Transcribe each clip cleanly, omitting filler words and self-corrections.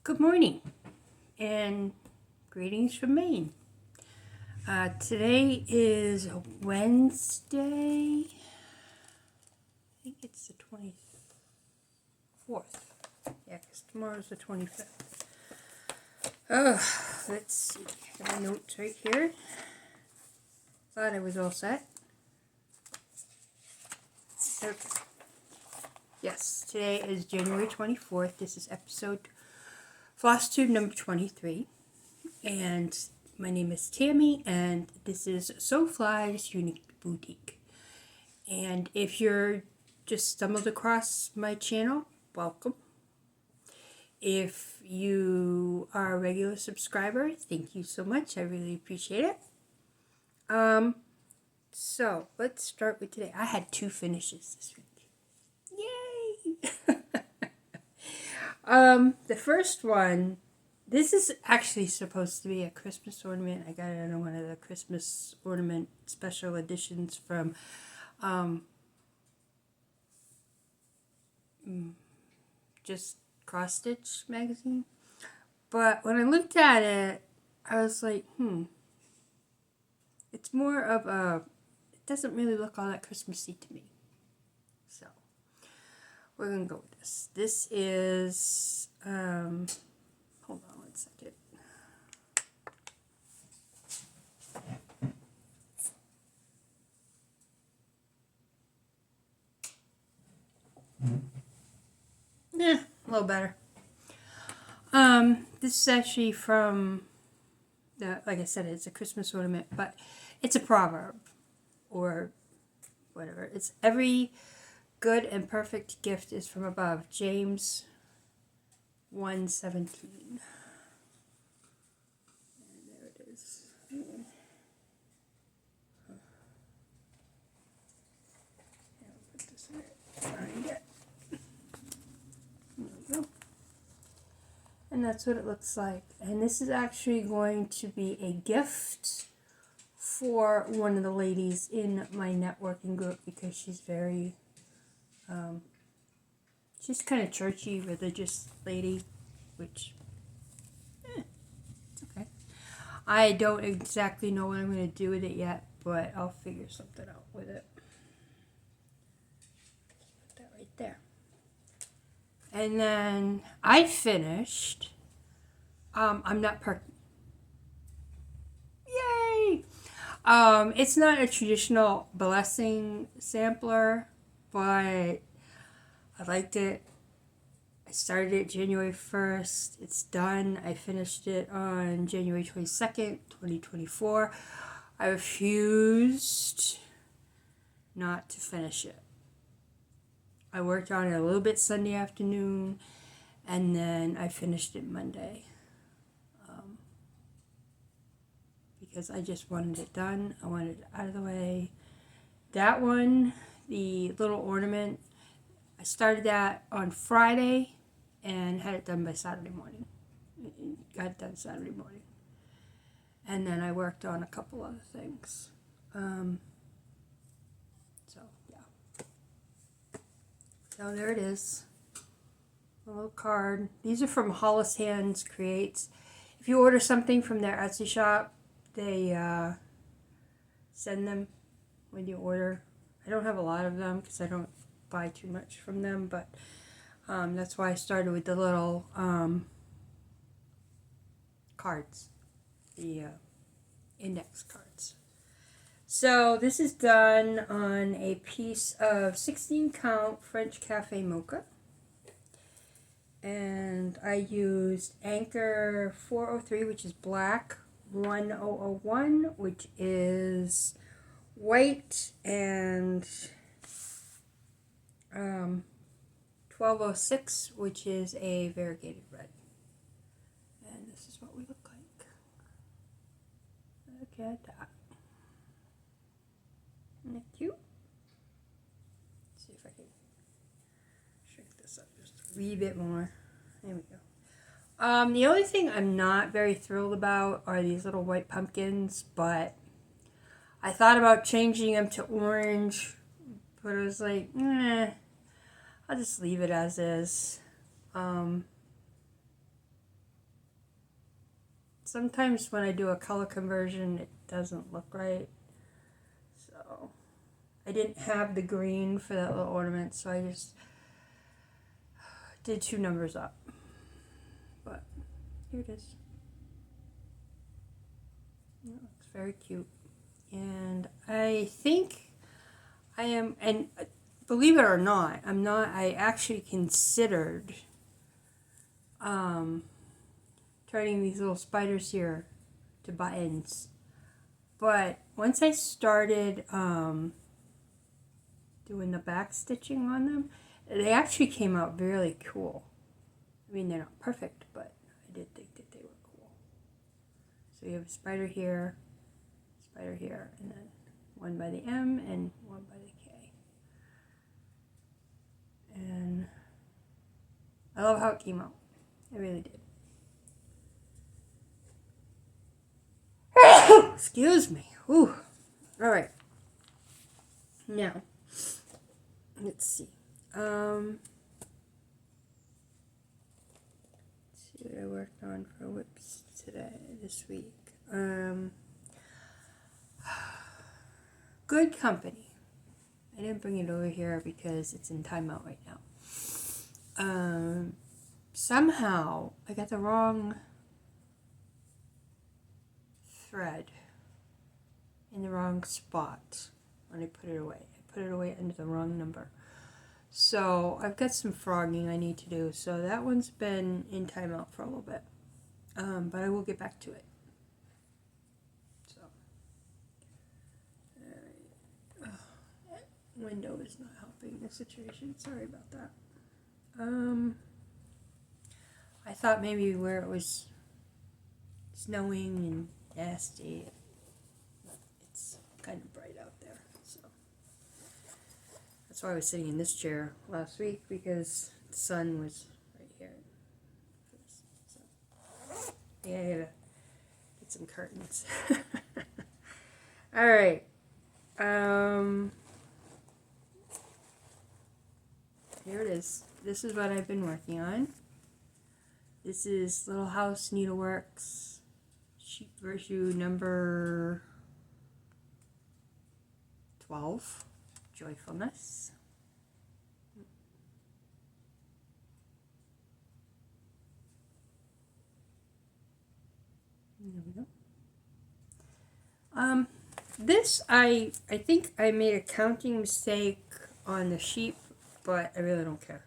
Good morning and greetings from Maine. Today is Wednesday. I think it's the 24th. Yeah, because tomorrow's the 25th. Let's see. I got my notes right here. Thought I was all set. Okay. Yes, today is January 24th. This is episode FlossTube number 23. And my name is Tammy, and this is SoFly's Unique Boutique. And if you're just stumbled across my channel, welcome. If you are a regular subscriber, thank you so much. I really appreciate it. So let's start with today. I had 2 finishes this week. Yay! The first one, this is actually supposed to be a Christmas ornament. I got it on one of the Christmas ornament special editions from just Cross Stitch magazine. But when I looked at it, I was like, it's more of a, it doesn't really look all that Christmassy to me. So we're gonna go with this. This is hold on one second. Yeah, a little better. This is actually from the, like I said, it's a Christmas ornament, but it's a proverb or whatever. It's every good and perfect gift is from above. James 1:17. And there it is. I'll put this in it. Find it. There we go. And that's what it looks like. And this is actually going to be a gift for one of the ladies in my networking group because she's very, she's kind of churchy, religious lady, which, it's okay. I don't exactly know what I'm going to do with it yet, but I'll figure something out with it. Put that right there. And then I finished, I'm Not Perky. Yay! It's not a traditional blessing sampler, but I liked it. I started it January 1st. It's done. I finished it on January 22nd, 2024. I refused not to finish it. I worked on it a little bit Sunday afternoon, and then I finished it Monday. Because I just wanted it done. I wanted it out of the way. That one, the little ornament, I started that on Friday and had it done by Saturday morning. Got it done Saturday morning. And then I worked on a couple other things. So, yeah. So there it is. A little card. These are from Hollis Hands Creates. If you order something from their Etsy shop, they send them when you order. I don't have a lot of them because I don't buy too much from them, but that's why I started with the little cards, the index cards. So this is done on a piece of 16 count French Cafe Mocha. And I used Anchor 403, which is black, 1001, which is white, and 1206, which is a variegated red. And this is what we look like. Look at that. Isn't that cute? Let's see if I can shrink this up just a wee bit more. There we go. The only thing I'm not very thrilled about are these little white pumpkins, but I thought about changing them to orange, but I was like, I'll just leave it as is. sometimes when I do a color conversion, it doesn't look right. So I didn't have the green for that little ornament, so I just did 2 numbers up. But here it is. It looks very cute. And I think I am, and believe it or not, I actually considered turning these little spiders here to buttons. But once I started doing the back stitching on them, they actually came out really cool. I mean, they're not perfect, but I did think that they were cool. So you have a spider here, and then one by the M and one by the K. And I love how it came out. I really did. Excuse me. Ooh. All right. Now, let's see. Let's see what I worked on for WIPS this week. Good Company. I didn't bring it over here because it's in timeout right now. Somehow I got the wrong thread in the wrong spot when I put it away. I put it away under the wrong number. So I've got some frogging I need to do. So that one's been in timeout for a little bit. But I will get back to it. So, that window is not helping the situation. Sorry about that. I thought maybe where it was snowing and nasty, it's kind of bright out there. So that's why I was sitting in this chair last week, because the sun was right here. So, yeah, I gotta get some curtains. All right. Here it is. This is what I've been working on. This is Little House Needleworks sheet virtue number 12, Joyfulness. There we go. This, I think I made a counting mistake on the sheep, but I really don't care.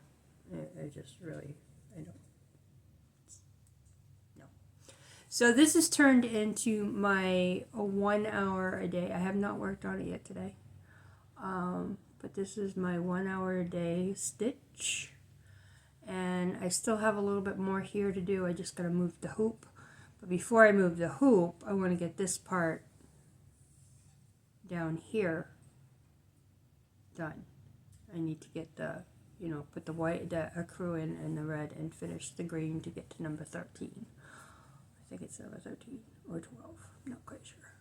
I just really, I don't. No. So this is turned into my 1 hour a day. I have not worked on it yet today. But this is my 1 hour a day stitch. And I still have a little bit more here to do. I just gotta move the hoop. But before I move the hoop, I want to get this part down here done. I need to get the, you know, put the white, the accrue in and the red, and finish the green to get to number 13. I think it's number 13 or 12, I'm not quite sure.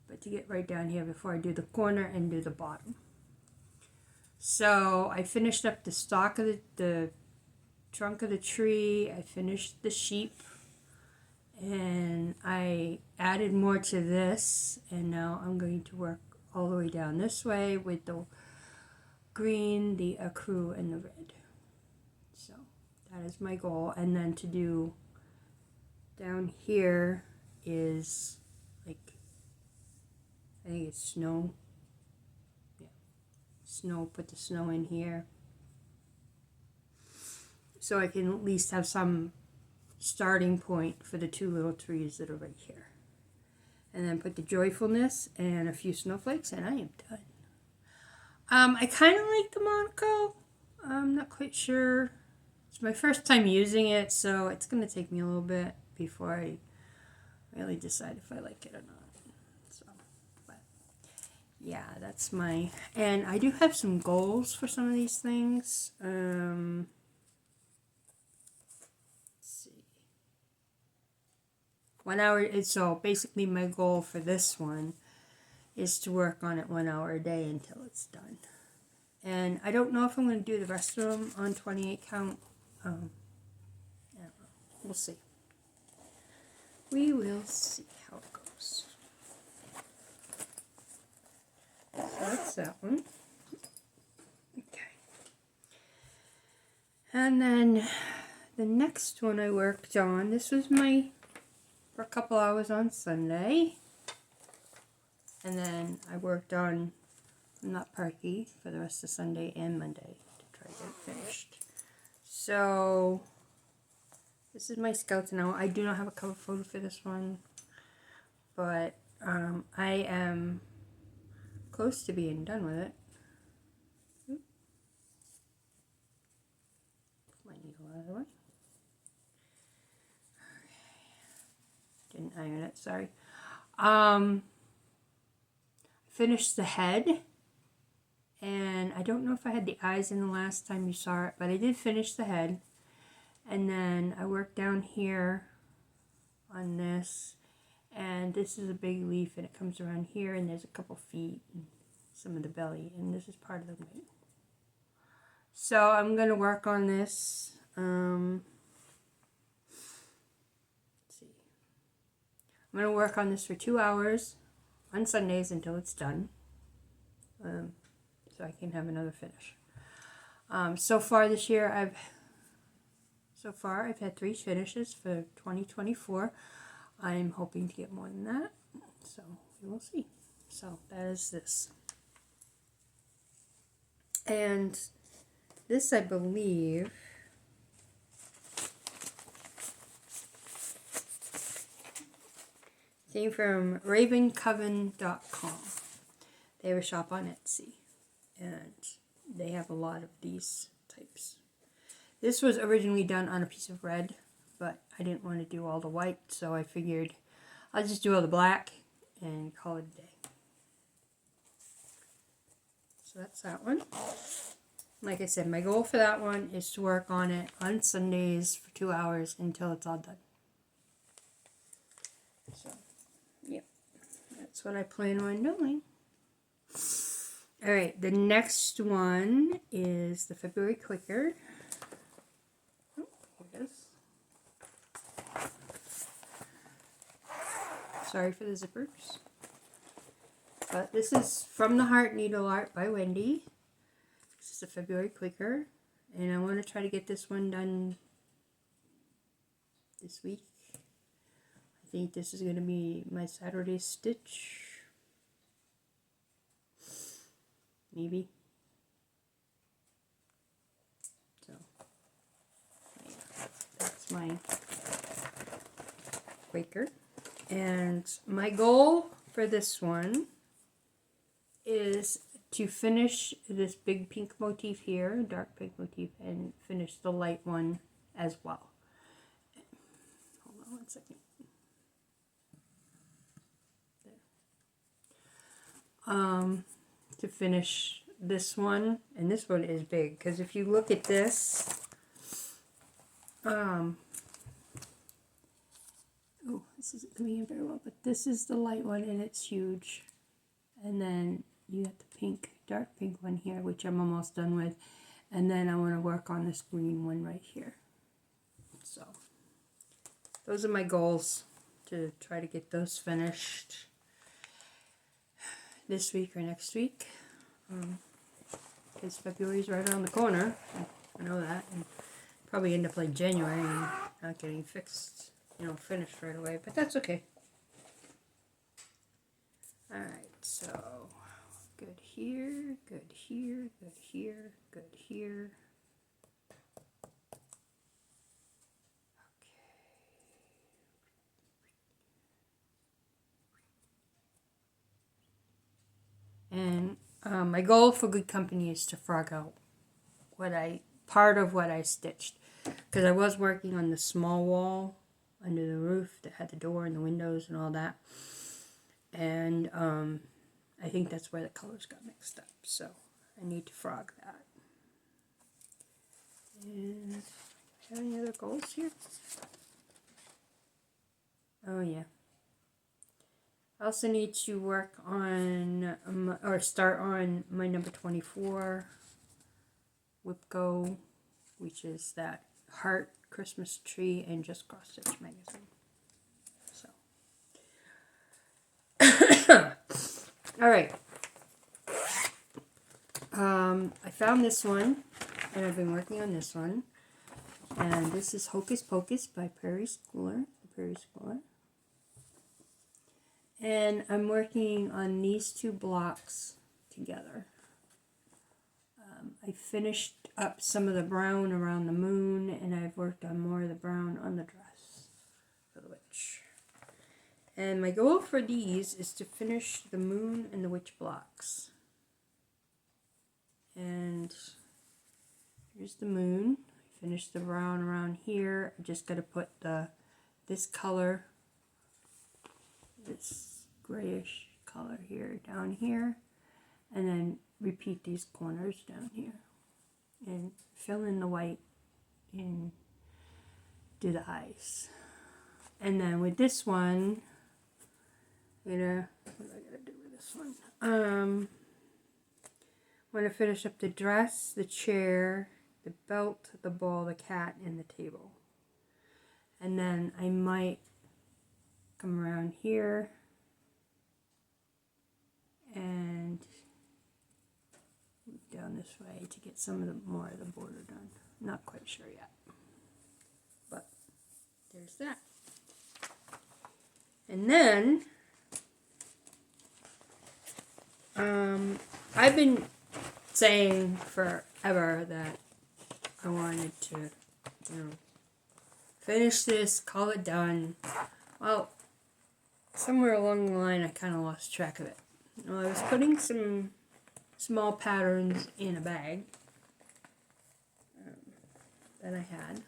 But to get right down here before I do the corner and do the bottom. So I finished up the stalk of the trunk of the tree. I finished the sheep. And I added more to this, and now I'm going to work all the way down this way with the green, the accrue, and the red. So that is my goal. And then to do down here is like, I think it's snow. Yeah, snow, put the snow in here. So I can at least have some starting point for the 2 little trees that are right here. And then put the joyfulness and a few snowflakes, and I am done. I kind of like the Monaco. I'm not quite sure. It's my first time using it, so it's going to take me a little bit before I really decide if I like it or not. So, but yeah, that's my, and I do have some goals for some of these things. 1 hour, so basically my goal for this one is to work on it 1 hour a day until it's done. And I don't know if I'm going to do the rest of them on 28 count. I don't know. We'll see. we will see how it goes. So that's that one. Okay. And then the next one I worked on, this was for a couple hours on Sunday. And then I worked on Not Parky for the rest of Sunday and Monday to try to get it finished. So this is my skeleton now. I do not have a cover photo for this one, but I am close to being done with it. Oop. My needle out of the way. Okay. Didn't iron it, sorry. Finished the head, and I don't know if I had the eyes in the last time you saw it, but I did finish the head. And then I worked down here on this, and this is a big leaf, and it comes around here, and there's a couple feet and some of the belly, and this is part of the wing. So I'm going to work on this. Let's see. I'm going to work on this for 2 hours on Sundays until it's done, so I can have another finish. So far this year, I've had 3 finishes for 2024. I'm hoping to get more than that, so we will see. So that is this. And this, I believe, came from ravencoven.com. They have a shop on Etsy, and they have a lot of these types. This was originally done on a piece of red, but I didn't want to do all the white, so I figured I'll just do all the black and call it a day. So that's that one. Like I said, my goal for that one is to work on it on Sundays for 2 hours until it's all done. So, yep, that's what I plan on doing. Alright, the next one is the February Clicker. Oh, here it is. Sorry for the zippers. But this is From the Heart Needle Art by Wendy. This is a February Clicker, and I want to try to get this one done this week. I think this is going to be my Saturday stitch. Maybe. So, yeah, that's my Quaker. And my goal for this one is to finish this big pink motif here, dark pink motif, and finish the light one as well. Hold on 1 second. There. To finish this one, and this one is big, because if you look at this, oh, this isn't coming in very well, but this is the light one, and it's huge. And then you got the pink, dark pink one here, which I'm almost done with. And then I want to work on this green one right here. So, those are my goals, to try to get those finished this week or next week. Because February is right around the corner. I know that. And probably end up like January and not getting fixed, finished right away. But that's okay. Alright, so good here, good here, good here, good here. Okay. And my goal for Good Company is to frog out part of what I stitched. Because I was working on the small wall under the roof that had the door and the windows and all that. And I think that's where the colors got mixed up, so I need to frog that. And do I have any other goals here? Oh yeah. I also need to work on, or start on my number 24 WIPS, which is that Heart Christmas Tree and Just Cross Stitch magazine. So All right. I found this one, and I've been working on this one. And this is Hocus Pocus by Prairie Schooler. And I'm working on these two blocks together. I finished up some of the brown around the moon, and I've worked on more of the brown on the dress for the witch. And my goal for these is to finish the moon and the witch blocks. And here's the moon. I finished the brown around here. I just got to put this color, this grayish color here down here, and then repeat these corners down here and fill in the white and do the eyes. And then with this one, what do I gotta do with this one? I'm gonna finish up the dress, the chair, the belt, the ball, the cat, and the table. And then I might come around here and down this way to get some of the more of the border done. Not quite sure yet, but there's that. And then I've been saying forever that I wanted to, finish this, call it done. Well, somewhere along the line I kind of lost track of it. I was putting some small patterns in a bag that I had.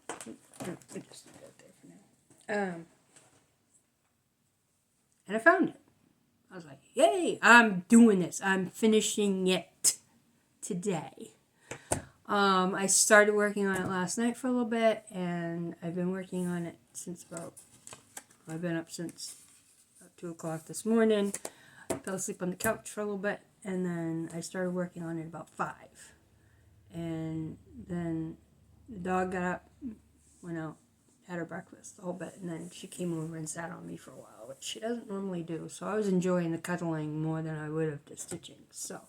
I just leave that there for now. And I found it. I was like, yay, I'm doing this. I'm finishing it today. I started working on it last night for a little bit, and I've been working on it since I've been up since about 2 o'clock this morning. I fell asleep on the couch for a little bit, and then I started working on it about 5. And then the dog got up, went out, had her breakfast a whole bit, and then she came over and sat on me for a while, which she doesn't normally do. So I was enjoying the cuddling more than I would have the stitching. So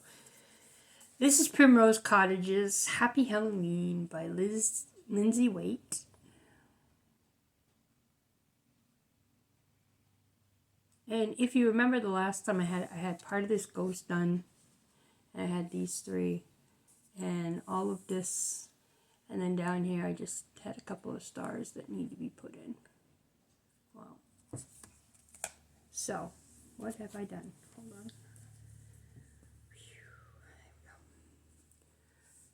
this is Primrose Cottages Happy Halloween by Lindsay Waite. And if you remember the last time I had part of this ghost done, and I had these 3, and all of this, and then down here I just had a couple of stars that need to be put in. Wow. So, what have I done? Hold on.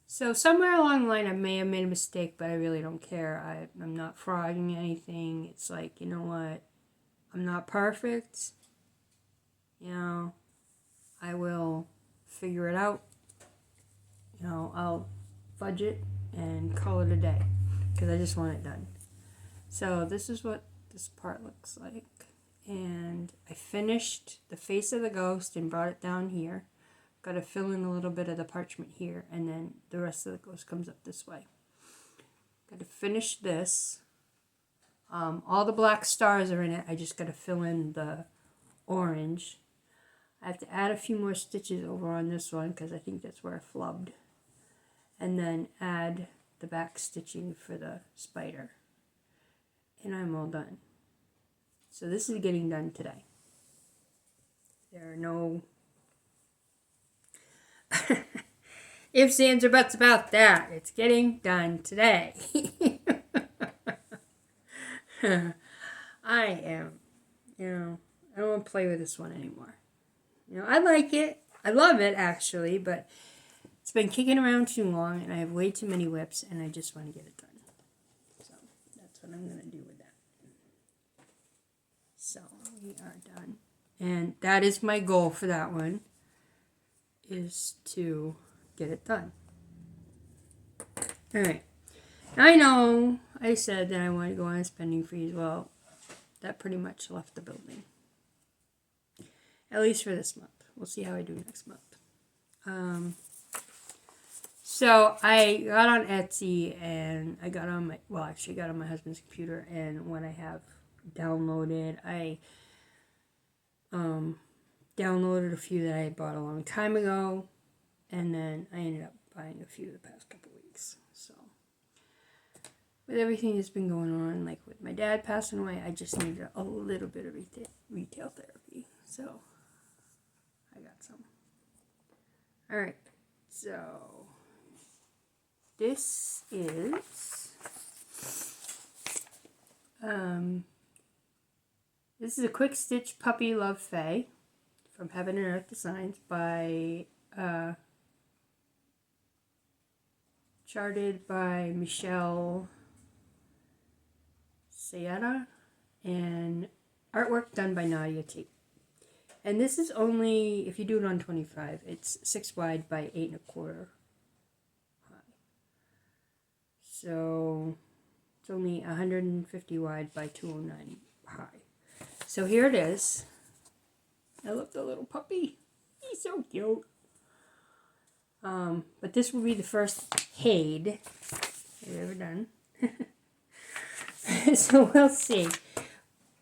So somewhere along the line I may have made a mistake, but I really don't care. I'm not frogging anything. It's like, you know what? I'm not perfect. I will figure it out. I'll fudge it and call it a day because I just want it done. So this is what this part looks like. And I finished the face of the ghost and brought it down here. Got to fill in a little bit of the parchment here, and then the rest of the ghost comes up this way. Got to finish this. All the black stars are in it. I just got to fill in the orange. I have to add a few more stitches over on this one because I think that's where I flubbed. And then add the back stitching for the spider. And I'm all done. So this is getting done today. There are no ifs, ands, or buts about that. It's getting done today. I am, I don't want to play with this one anymore. I like it. I love it, actually, but it's been kicking around too long, and I have way too many WIPs, and I just want to get it done. So that's what I'm going to do with that. So we are done. And that is my goal for that one, is to get it done. Alright. I know I said that I wanted to go on a spending freeze. Well, that pretty much left the building. At least for this month. We'll see how I do next month. So I got on Etsy, and I got on my husband's computer, and what I have downloaded, I Downloaded a few that I had bought a long time ago, and then I ended up buying a few the past couple weeks. So, with everything that's been going on, like with my dad passing away, I just needed a little bit of retail therapy. So, I got some. Alright, so this is a Quick Stitch Puppy Love Faye from Heaven and Earth Designs by charted by Michelle Sayeta and artwork done by Nadia T. And this is only, if you do it on 25, it's 6 wide by 8 1/4 high. So it's only 150 wide by 209 high. So here it is. I love the little puppy. He's so cute. But this will be the first Haid I've ever done. So we'll see.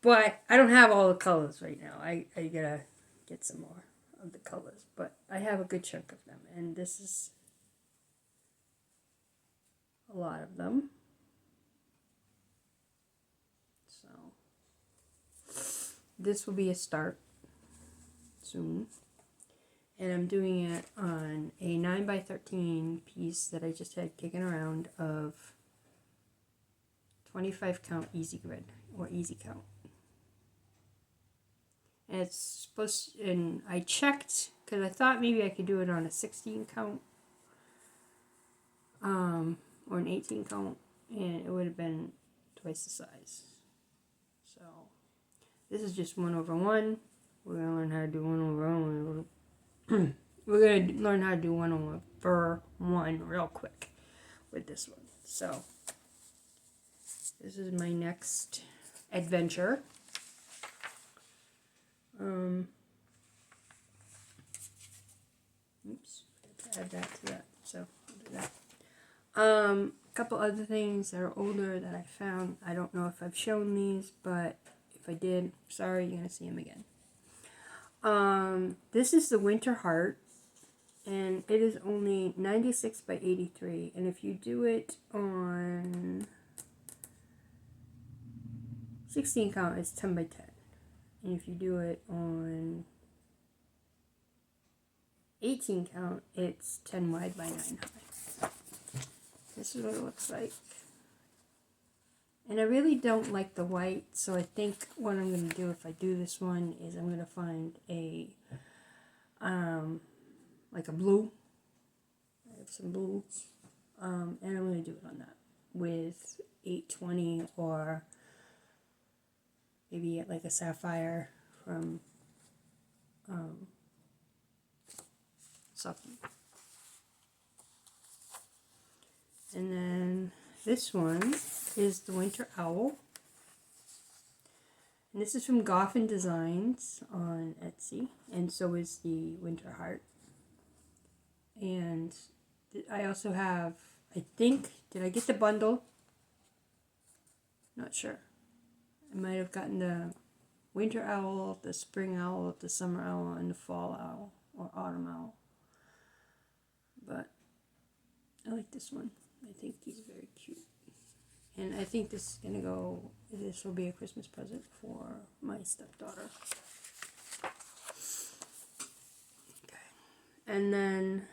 But I don't have all the colors right now. I gotta get some more of the colors. But I have a good chunk of them. And this is a lot of them. So this will be a start soon. And I'm doing it on a 9x13 piece that I just had kicking around of 25 count easy grid or easy count. And it's supposed to, and I checked because I thought maybe I could do it on a 16 count or an 18 count, and it would have been twice the size. So this is just 1/1. We're going to learn how to do 1/1. We're going to learn how to do 1/1 real quick with this one. So this is my next adventure. Oops, add that to that. So I'll do that. A couple other things that are older that I found. I don't know if I've shown these, but if I did, sorry, you're gonna see them again. This is the Winter Heart, and it is only 96 by 83. And if you do it on 16 count, it's 10 by 10. And if you do it on 18 count, it's 10 wide by 9 high. This is what it looks like. And I really don't like the white, so I think what I'm going to do if I do this one is I'm going to find a, like a blue. I have some blues. And I'm going to do it on that with 820 or maybe like a sapphire from something. And then this one is the Winter Owl. And this is from Goffin Designs on Etsy. And so is the Winter Heart. And I also have, I think, did I get the bundle? Not sure. I might have gotten the Winter Owl, the Spring Owl, the Summer Owl, and the Fall Owl, or Autumn Owl. But I like this one. I think he's very cute. And I think this is going to go, this will be a Christmas present for my stepdaughter. Okay. And then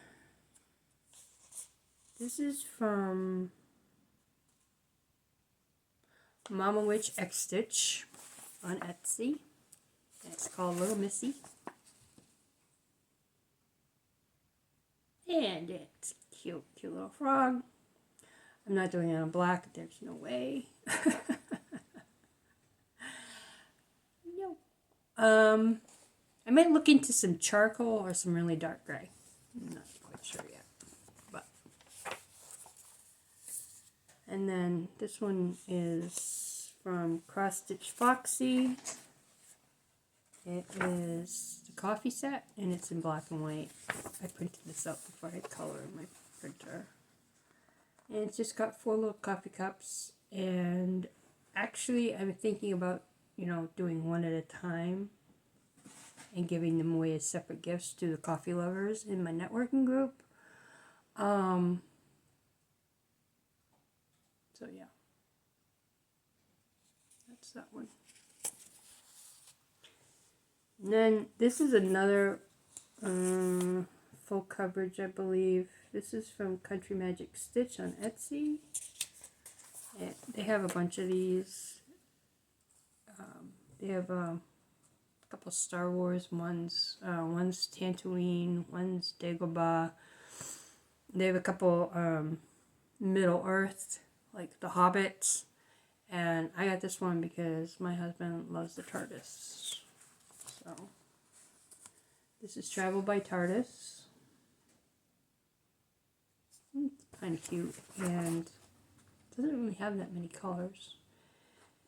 this is from Mama Witch X Stitch on Etsy. It's called Little Missy. And it's cute, cute little frog. I'm not doing it on black. There's no way. No. I might look into some charcoal or some really dark gray. I'm not quite sure yet. But. And then this one is from Cross Stitch Foxy. It is the coffee set, and it's in black and white. I printed this out before I had color in my printer. And it's just got 4 little coffee cups, and actually I'm thinking about, doing one at a time. and giving them away as separate gifts to the coffee lovers in my networking group. So yeah, that's that one. And then this is another full coverage, I believe. This is from Country Magic Stitch on Etsy. And they have a bunch of these. They have a couple Star Wars ones. One's Tatooine, one's Dagobah. They have a couple Middle Earth, like the Hobbits. And I got this one because my husband loves the TARDIS. So this is Travel by TARDIS. It's kind of cute and doesn't really have that many colors.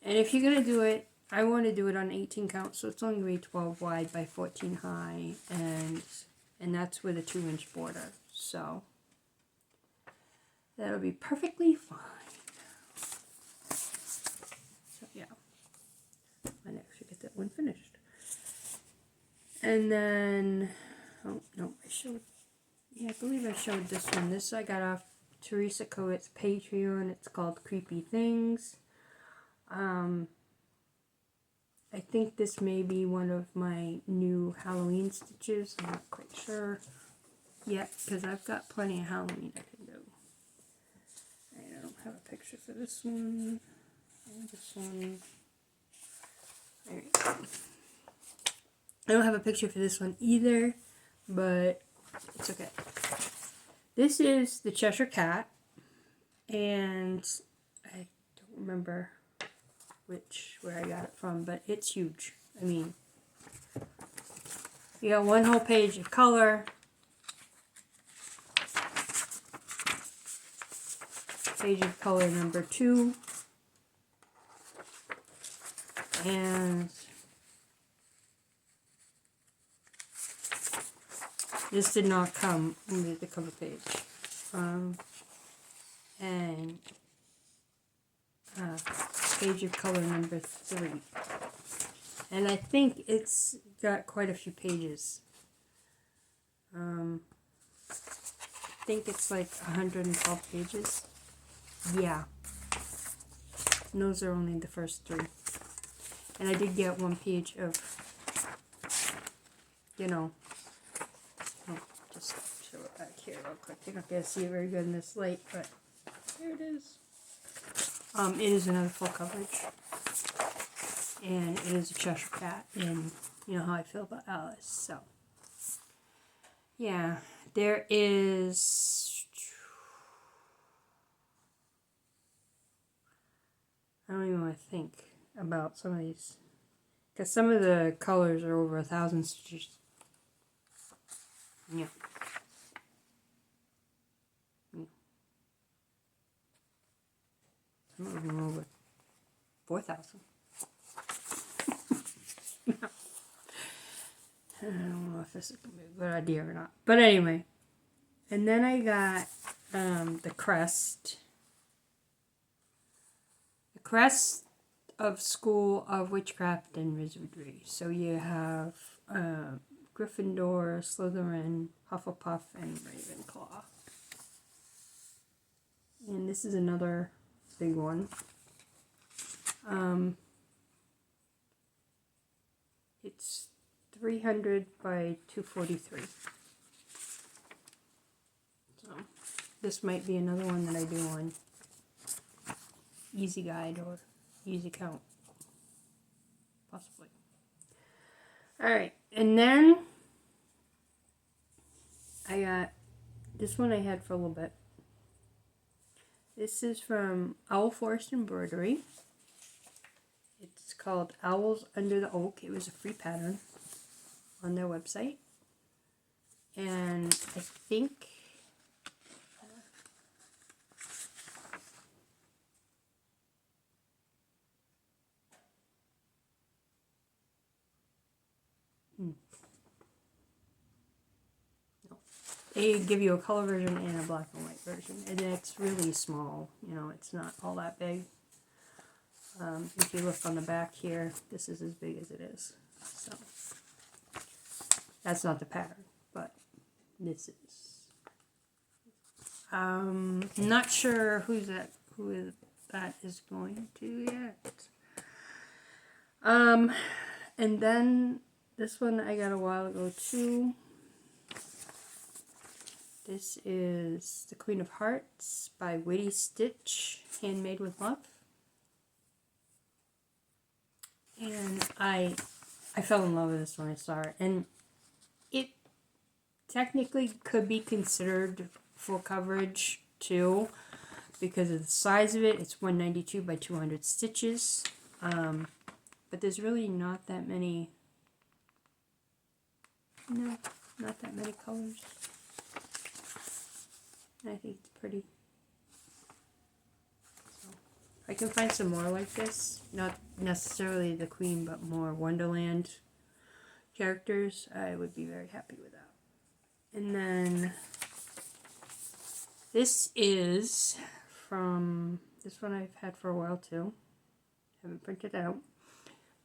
And if you're going to do it, I want to do it on 18 count, so it's only going to be 12 wide by 14 high, and that's with a 2-inch border. So that'll be perfectly fine. So yeah, I actually get that one finished. And then, oh no, I believe I showed this one. This I got off Teresa Coates' Patreon. It's called Creepy Things. I think this may be one of my new Halloween stitches. I'm not quite sure yet because I've got plenty of Halloween I can do. I don't have a picture for this one. And this one. Alright. I don't have a picture for this one either, but it's okay. This is the Cheshire Cat, and I don't remember where I got it from, but it's huge. I mean, you got one whole page of color, page of color number 2, and this did not come with the cover page. And page of color number 3. And I think it's got quite a few pages. I think it's like 112 pages. Yeah. And those are only the first 3. And I did get one page of, you know, just show it back here real quick. You're not going to see it very good in this light, but there it is. It is another full coverage. And it is a Cheshire Cat, and you know how I feel about Alice, so. Yeah, there is... I don't even want to think about some of these. Because some of the colors are over 1,000 stitches. Yeah. Some of them are over 4,000. I don't know if this is going to be a good idea or not. But anyway. And then I got the crest. The crest of School of Witchcraft and Wizardry. So you have Gryffindor, Slytherin, Hufflepuff, and Ravenclaw. And this is another big one. It's 300 by 243. So this might be another one that I do on Easy Guide or Easy Count. Possibly. Alright, and then I got this one I had for a little bit. This is from Owl Forest Embroidery. It's called Owls Under the Oak. It was a free pattern on their website. And I think they give you a color version and a black and white version, and it's really small. You know, it's not all that big. If you look on the back here, this is as big as it is. So, That's not the pattern, but this is. Not sure who that is going to yet. And then this one I got a while ago too. This is The Queen of Hearts by Witty Stitch, handmade with love. And I fell in love with this when I saw it, and it technically could be considered full coverage too, because of the size of it. It's 192 by 200 stitches, but there's really not that many. No, not that many colors. And I think it's pretty. So, if I can find some more like this, not necessarily the Queen, but more Wonderland characters, I would be very happy with that. And then this is from, this one I've had for a while too. Haven't printed it out.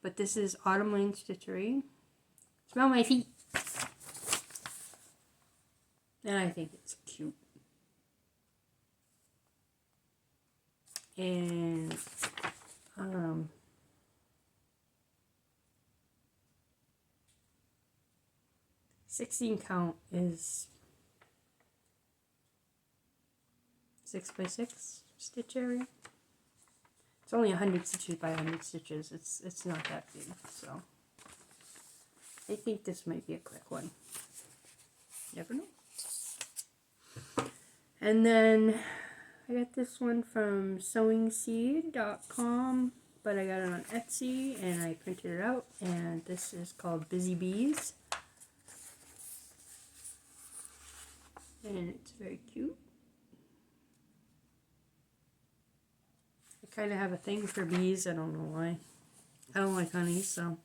But this is Autumn Lane Stitchery. Smell my feet. And I think it's cute. And 16 count is 6 by 6 stitch area. It's only 100 stitches by 100 stitches. It's not that big, so I think this might be a quick one. Never know. And then I got this one from sewingseed.com, but I got it on Etsy and I printed it out, and this is called Busy Bees. And it's very cute. I kind of have a thing for bees. I don't know why. I don't like honey, so.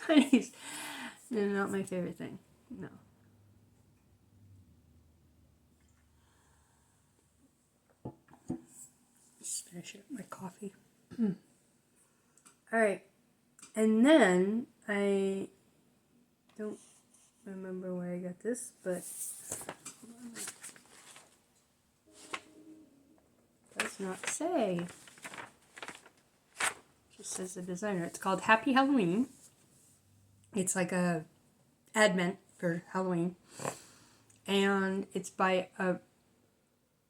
Honey's not my favorite thing. No. Just finish it with my coffee. Alright. And then I don't remember where I got this, but does not say. Just says the designer. It's called Happy Halloween. It's like a advent for Halloween, and it's by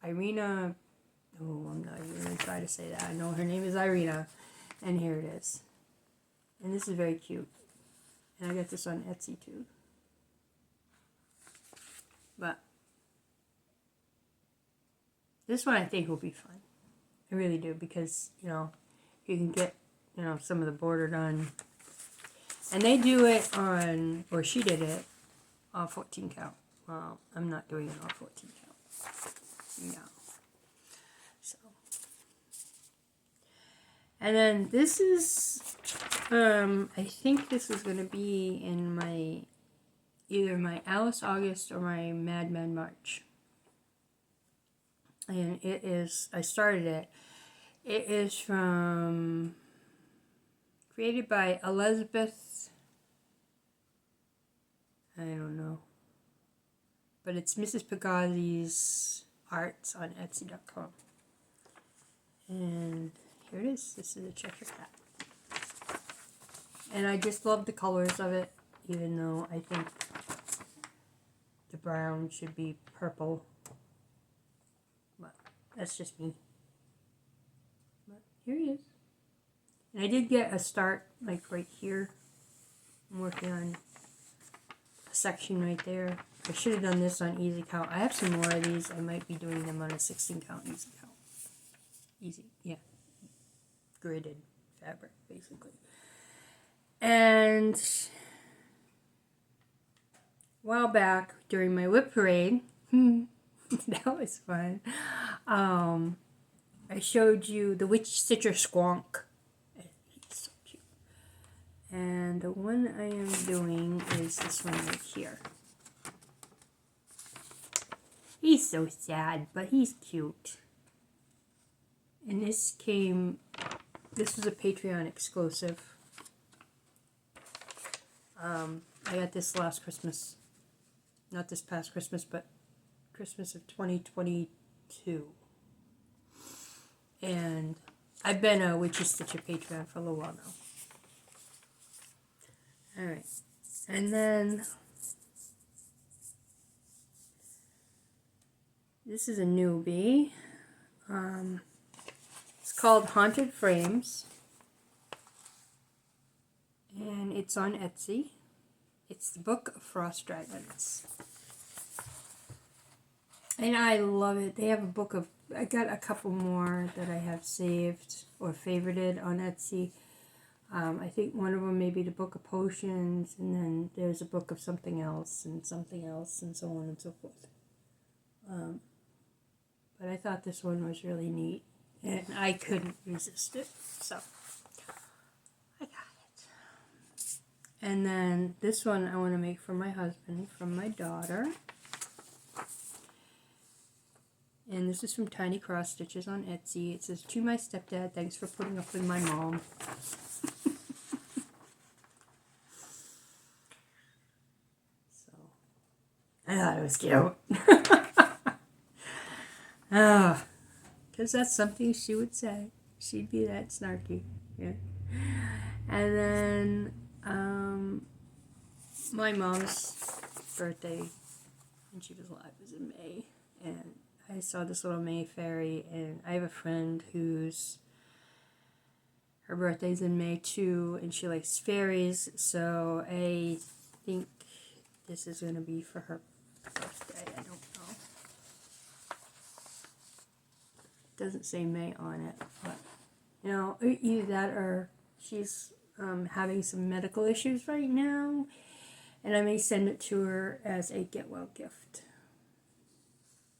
Irina. Oh, I'm not even gonna try to say that. I know her name is Irina, and here it is. And this is very cute. And I got this on Etsy too. But this one I think will be fun. I really do, because, you know, you can get, you know, some of the border done. And they do it on, or she did it on 14 count. Well, I'm not doing it on 14 count. No. So. And then this is, I think this is going to be in my, either my Alice August or my Mad Men March. And it is, I started it. It is from, created by Elizabeth, I don't know. But it's Mrs. Pegasi's Arts on Etsy.com. And here it is. This is a Cheshire Cat. And I just love the colors of it, even though I think the brown should be purple. But that's just me. But here he is. And I did get a start, like right here. I'm working on a section right there. I should have done this on easy count. I have some more of these. I might be doing them on a 16 count easy count. Easy, yeah. Gridded fabric, basically. And a while back during my whip parade, that was fun. I showed you the Witch Stitcher Squonk. He's so cute. And the one I am doing is this one right here. He's so sad, but he's cute. And this was a Patreon exclusive. I got this last Christmas. Not this past Christmas, but Christmas of 2022. And I've been a Witchy Stitcher Patreon for a little while now. Alright. And then this is a newbie. It's called Haunted Frames. And it's on Etsy. It's the Book of Frost Dragons. And I love it. They have a book of, I got a couple more that I have saved or favorited on Etsy. I think one of them may be the Book of Potions, and then there's a book of something else, and so on and so forth. But I thought this one was really neat, and I couldn't resist it, so I got it. And then this one I want to make for my husband, from my daughter. And this is from Tiny Cross Stitches on Etsy. It says, "To my stepdad, thanks for putting up with my mom." So, I thought it was cute. Because that's something she would say. She'd be that snarky. Yeah. And then, my mom's birthday, when she was alive, was in May. And I saw this little May fairy, and I have a friend her birthday's in May too, and she likes fairies, so I think this is going to be for her birthday. I don't know. It doesn't say May on it, but, you know, either that or she's having some medical issues right now, and I may send it to her as a get well gift.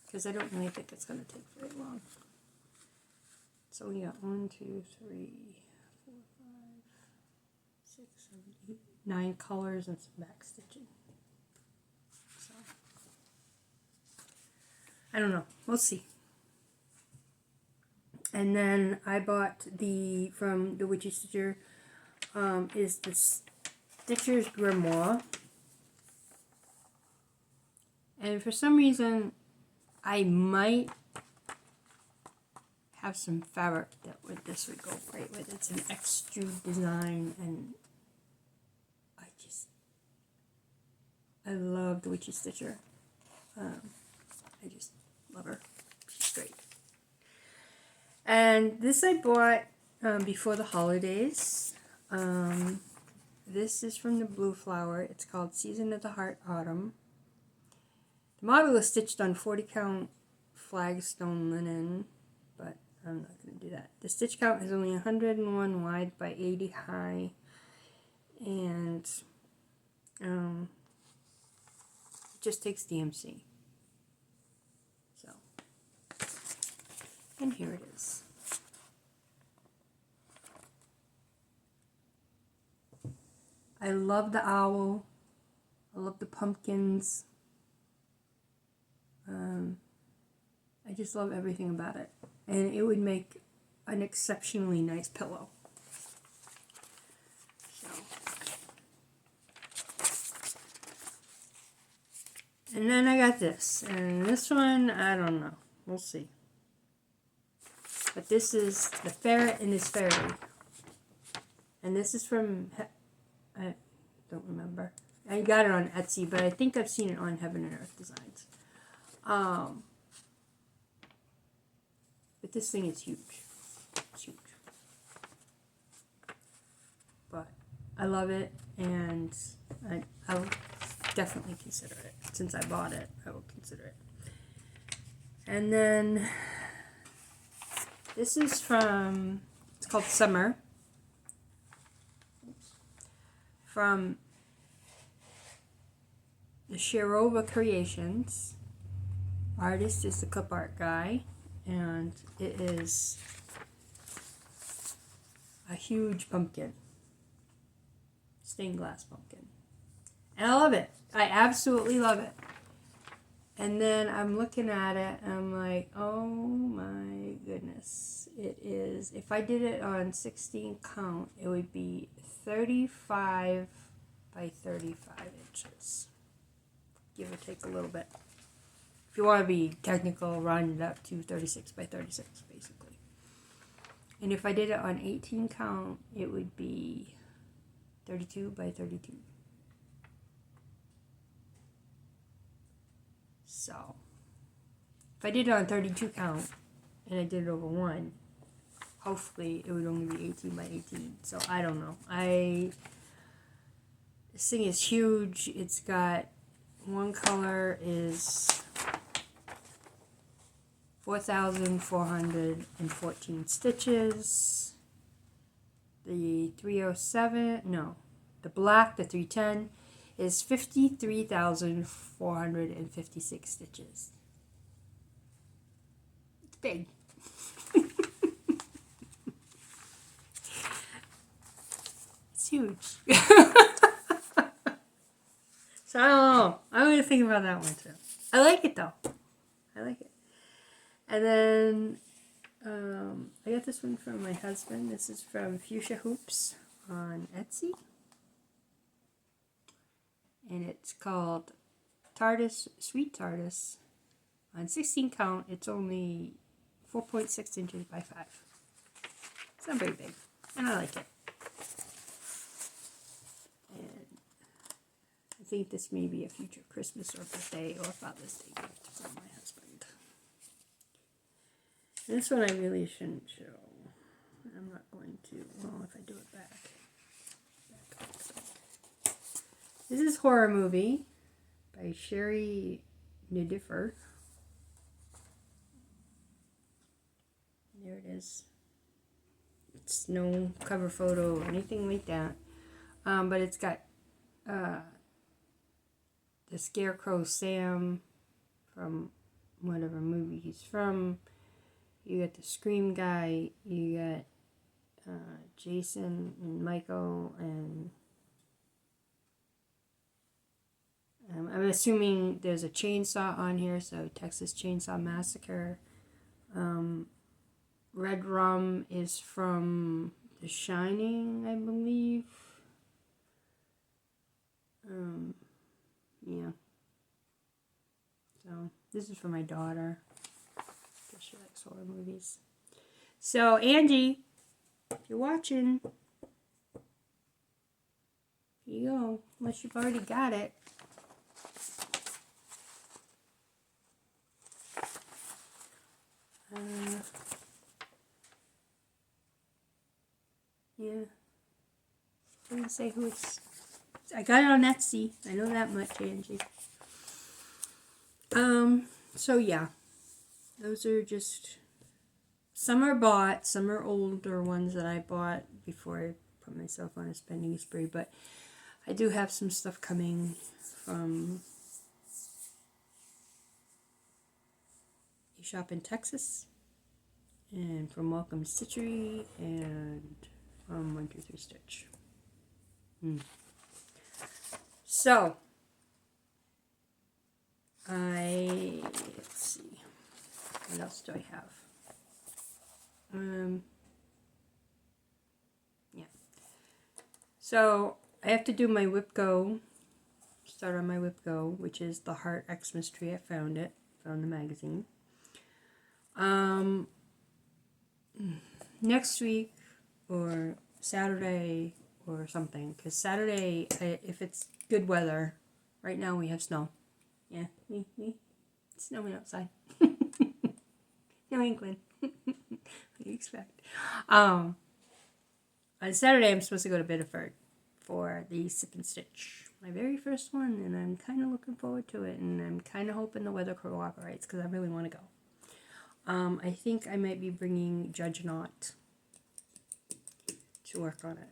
Because I don't really think it's going to take very long. So we got 1, 2, 3, 4, 5, 6, 7, 8, 9 colors and some back stitching. So I don't know. We'll see. And then I bought from the Witchy Stitcher, is the Stitcher's Grimoire. And for some reason, I might have some fabric that this would go great with. It's an extrude design, and I love the Witchy Stitcher. I just love her. She's great. And this I bought before the holidays. This is from the Blue Flower. It's called Season of the Heart Autumn. The model is stitched on 40 count flagstone linen, but I'm not going to do that. The stitch count is only 101 wide by 80 high, and it just takes DMC. So, and here it is. I love the owl. I love the pumpkins. I just love everything about it. And it would make an exceptionally nice pillow. So. And then I got this. And this one, I don't know. We'll see. But this is the ferret and his fairy. And this is from, I don't remember. I got it on Etsy, but I think I've seen it on Heaven and Earth Designs. But this thing is huge. It's huge. But I love it, and I'll definitely consider it. Since I bought it, I will consider it. And then this is from, it's called Summer. From the Shirova Creations. Artist is the clip art guy, and it is a huge pumpkin, stained glass pumpkin, and I love it. I absolutely love it. And then I'm looking at it and I'm like, oh my goodness, it is, if I did it on 16 count, it would be 35 by 35 inches. Give or take a little bit. If you want to be technical, round it up to 36 by 36, basically. And if I did it on 18 count, it would be 32 by 32. So, if I did it on 32 count, and I did it over 1, hopefully it would only be 18 by 18. So, I don't know. This thing is huge. It's got, one color is 4,414 stitches. The 307, no, the black, the 310, is 53,456 stitches. It's big. It's huge. So I don't know. I'm going to think about that one too. I like it though. I like it. And then I got this one from my husband. This is from Fuchsia Hoops on Etsy. And it's called TARDIS, Sweet TARDIS. On 16 count, it's only 4.6 inches by 5. It's not very big. And I like it. And I think this may be a future Christmas or birthday or Father's Day gift from my husband. And this one I really shouldn't show. I'm not going to. Well, if I do it back up. This is Horror Movie by Sherry Nidifer. There it is. It's no cover photo or anything like that. But it's got the Scarecrow Sam from whatever movie he's from. You got the Scream guy. You got Jason and Michael, and I'm assuming there's a chainsaw on here, so Texas Chainsaw Massacre. Red Rum is from The Shining, I believe. Yeah. So this is for my daughter. She likes horror movies. So Angie, if you're watching, here you go. Unless you've already got it. Yeah. I didn't say who it's. I got it on Etsy. I know that much, Angie. So yeah. Those are just, some are bought, some are older ones that I bought before I put myself on a spending spree, but I do have some stuff coming from a shop in Texas, and from Welcome Stitchery, and from 123 Stitch. So, let's see. What else do I have? Yeah. So I have to do my WIP Go. Start on my WIP Go, which is the Heart Xmas tree. I found the magazine. Next week or Saturday or something, because Saturday, if it's good weather, right now we have snow. Yeah, it's snowing outside. New England. What do you expect? On Saturday, I'm supposed to go to Biddeford for the Sip and Stitch, my very first one, and I'm kind of looking forward to it, and I'm kind of hoping the weather cooperates, because I really want to go. I think I might be bringing Judge Not to work on it.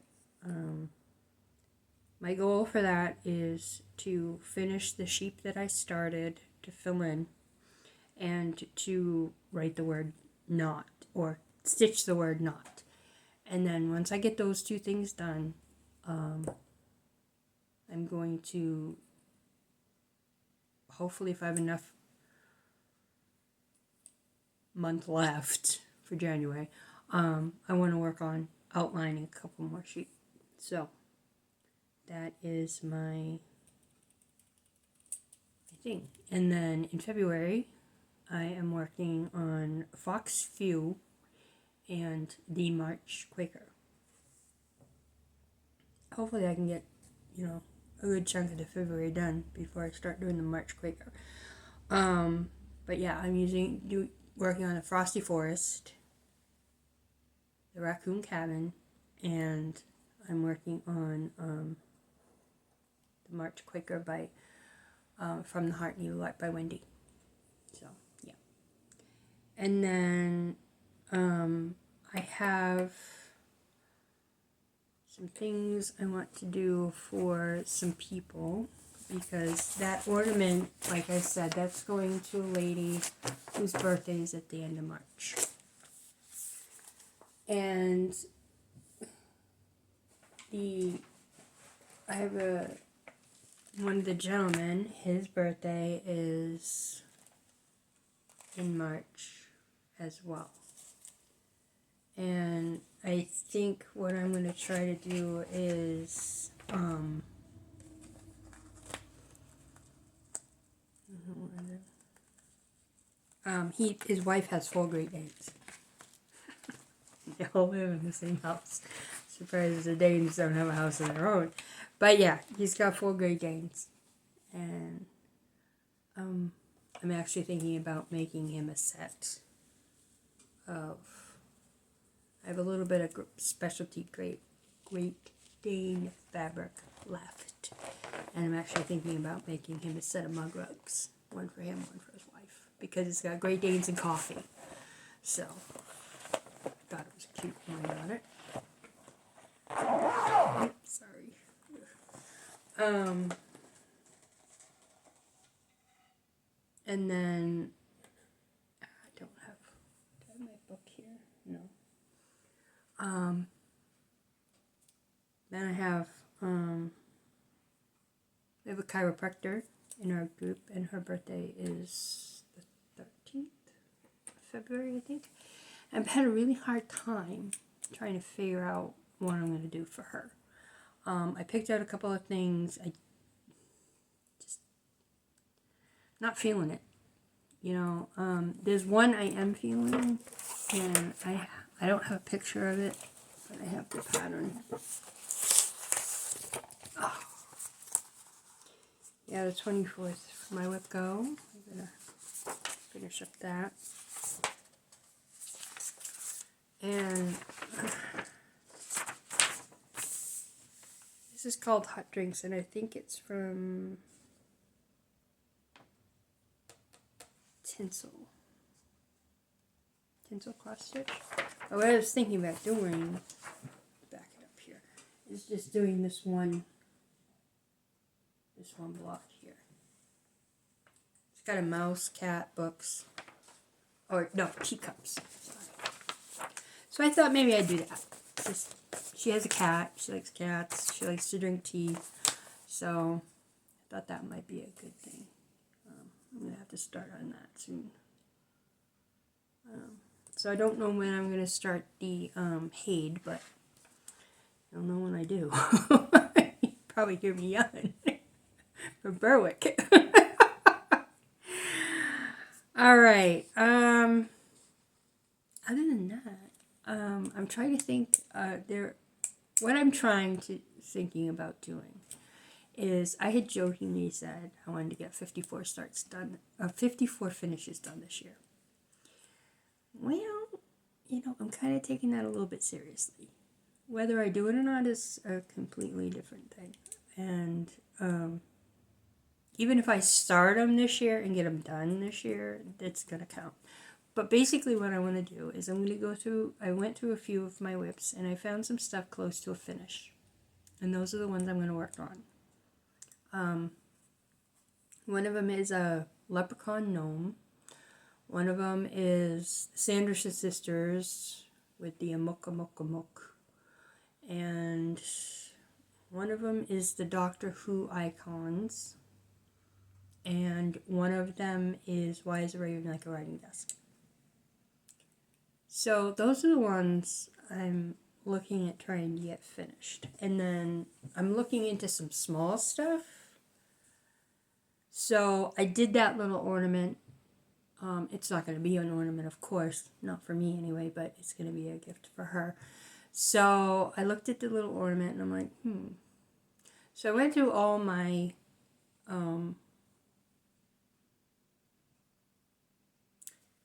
My goal for that is to finish the sheep that I started to fill in, and to write the word not, or stitch the word not. And then once I get those two things done, I'm going to, hopefully if I have enough month left for January, I want to work on outlining a couple more sheep. So that is my thing. And then in February, I am working on Fox Few and the March Quaker. Hopefully I can get, a good chunk of the February done before I start doing the March Quaker. But yeah, I'm working on the Frosty Forest, the Raccoon Cabin, and I'm working on the March Quaker by From the Heart Needlework by Wendy. So yeah, and then I have some things I want to do for some people, because that ornament, like I said, that's going to a lady whose birthday is at the end of March. And I have one of the gentlemen, his birthday is in March as well. And I think what I'm going to try to do is his wife has 4 Great Danes. They all live in the same house. Surprised the Danes don't have a house of their own. But yeah, he's got 4 Great Danes. And I'm actually thinking about making him a set of... I have a little bit of specialty Great Dane fabric left. And I'm actually thinking about making him a set of mug rugs. One for him, one for his wife. Because it's got Great Danes and coffee. So, thought it was cute when I got it. Oops, sorry. And then, I don't have my book here. No. Then I have we have a chiropractor in our group, and her birthday is the 13th of February, I think. I've had a really hard time trying to figure out what I'm going to do for her. I picked out a couple of things. I just not feeling it. There's one I am feeling, and I don't have a picture of it, but I have the pattern. Oh. Yeah, the 24th for my WIP Go. I'm gonna finish up that. And this is called Hot Drinks, and I think it's from Tinsel cross stitch. But what I was thinking about doing, back it up here, is just doing this one block here. It's got a mouse, cat, books, or no, teacups. Sorry. So I thought maybe I'd do that. She has a cat. She likes cats. She likes to drink tea. So I thought that might be a good thing. I'm going to have to start on that soon. So I don't know when I'm going to start the Haid, but I'll know when I do. You probably hear me yelling from Berwick. All right. Other than that, I'm trying to think. What I'm thinking about doing is, I had jokingly said I wanted to get 54 starts done, 54 finishes done this year. Well, I'm kind of taking that a little bit seriously. Whether I do it or not is a completely different thing. And even if I start them this year and get them done this year, it's going to count. But basically what I want to do is I'm going to go through, I went through a few of my WIPs, and I found some stuff close to a finish. And those are the ones I'm going to work on. One of them is a leprechaun gnome. One of them is Sanderson Sisters with the Amok Amok Amok. And one of them is the Doctor Who icons. And one of them is Why is a Raven Like a Writing Desk? So those are the ones I'm looking at trying to get finished. And then I'm looking into some small stuff. So I did that little ornament. It's not going to be an ornament, of course, not for me anyway, but it's going to be a gift for her. So I looked at the little ornament and I'm like, So I went through all my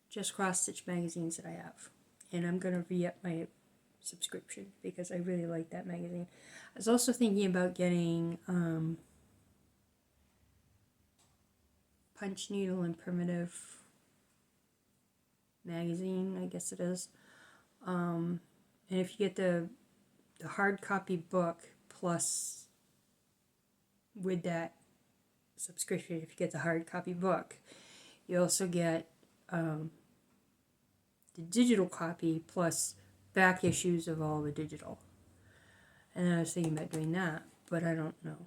Just Cross Stitch magazines that I have. And I'm going to re-up my subscription because I really like that magazine. I was also thinking about getting Punch Needle and Primitive magazine, I guess it is. And if you get the hard copy book plus with that subscription, if you get the hard copy book, you also get the digital copy plus back issues of all the digital. And I was thinking about doing that, but I don't know.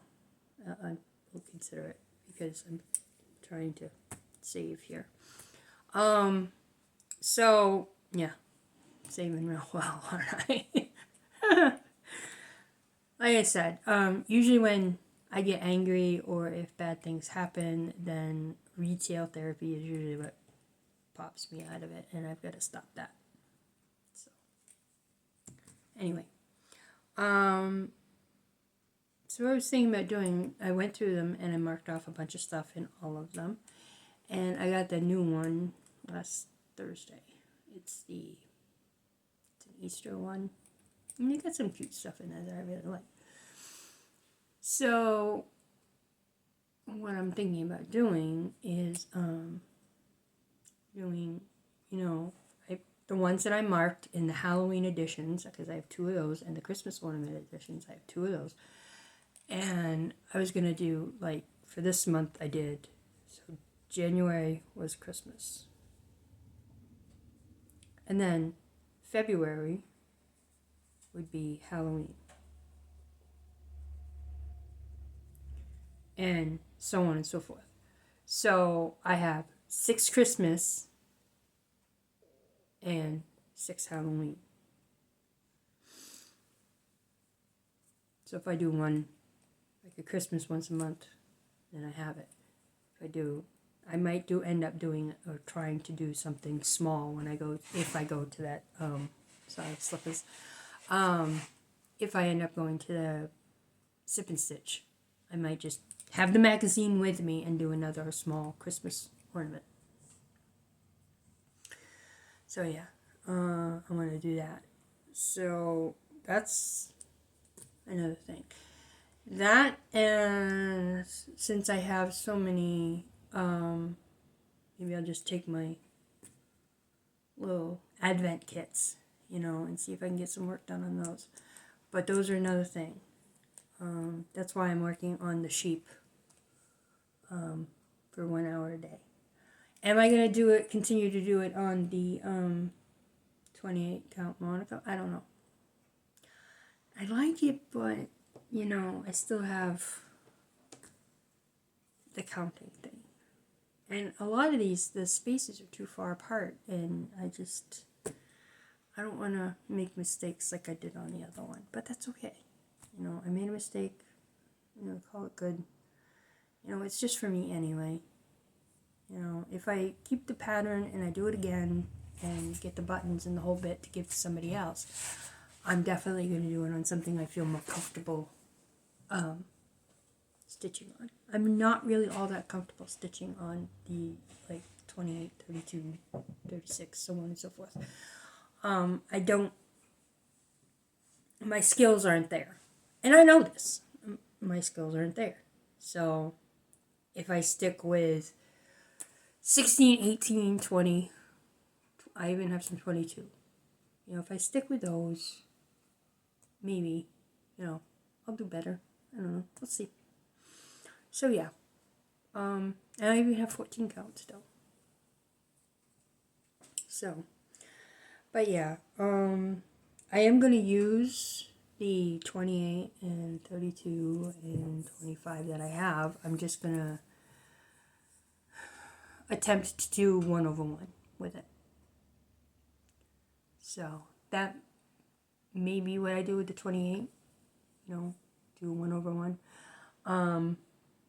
I will consider it because I'm trying to save here. So yeah, saving real well, aren't I? Like I said, usually when I get angry or if bad things happen, then retail therapy is usually what pops me out of it, and I've got to stop that. So anyway, so what I was thinking about doing, I went through them and I marked off a bunch of stuff in all of them, and I got the new one last Thursday. It's an Easter one, and you got some cute stuff in there that I really like. So what I'm thinking about doing is doing, the ones that I marked in the Halloween editions, because I have 2 of those, and the Christmas ornament editions, I have 2 of those. And I was going to do, for this month I did, so January was Christmas. And then February would be Halloween. And so on and so forth. So I have 6 Christmas and 6 Halloween. So if I do one, like a Christmas once a month, then I have it. I might end up doing or trying to do something small when if I go to that, slippers. If I end up going to the Sip and Stitch, I might just have the magazine with me and do another small Christmas ornament. So yeah, I'm going to do that. So that's another thing. That, and since I have so many, maybe I'll just take my little advent kits, and see if I can get some work done on those. But those are another thing. That's why I'm working on the sheep for 1 hour a day. Am I going to continue to do it on the 28 count Monica? I don't know. I like it, but, I still have the counting thing. And a lot of these, the spaces are too far apart, and I don't want to make mistakes like I did on the other one. But that's okay. I made a mistake, call it good. It's just for me anyway. If I keep the pattern and I do it again and get the buttons and the whole bit to give to somebody else, I'm definitely going to do it on something I feel more comfortable stitching on. I'm not really all that comfortable stitching on the 28, 32, 36, so on and so forth. My skills aren't there. And I know this. My skills aren't there. So if I stick with 16, 18, 20, I even have some 22. If I stick with those, maybe, I'll do better. I don't know. Let's see. So yeah. And I even have 14 count still. So, but yeah, I am going to use the 28 and 32 and 25 that I have. I'm just going to attempt to do 1/1 with it. So that maybe what I do with the 28, you know, do 1/1.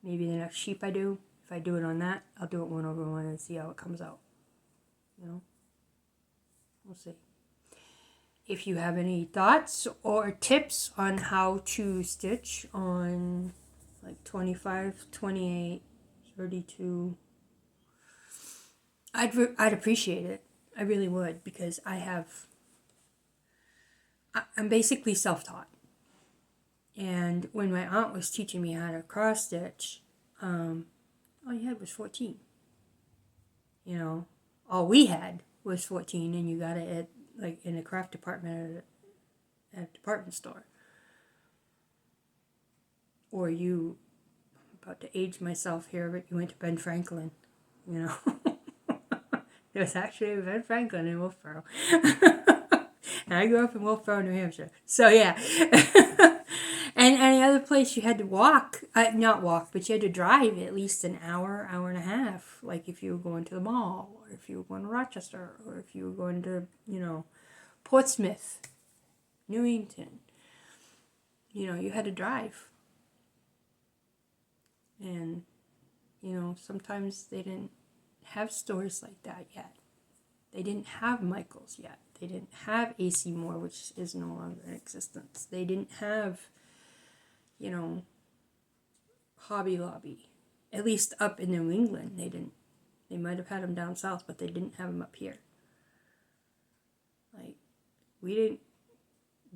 Maybe the next sheep I do, if I do it on that, I'll do it 1/1 and see how it comes out. You know, we'll see. If you have any thoughts or tips on how to stitch on like 25, 28, 32, I'd appreciate it. I really would, because I'm basically self-taught. And when my aunt was teaching me how to cross stitch, all you had was 14. You know, all we had was 14, and you got it at, like, in the craft department at a department store. Or I'm about to age myself here, but you went to Ben Franklin, you know. There was actually a Ben Franklin in Wolfboro. And I grew up in Wolfboro, New Hampshire. So, yeah. And any other place you had to walk, not walk, but you had to drive at least an hour, hour and a half. Like if you were going to the mall, or if you were going to Rochester, or if you were going to, you know, Portsmouth, Newington. You know, you had to drive. And, you know, sometimes they didn't have stores like that yet. They didn't have Michael's yet. They didn't have AC Moore, which is no longer in existence. They didn't have, you know, Hobby Lobby. At least up in New England, they didn't. They might have had them down south, but they didn't have them up here. Like, we didn't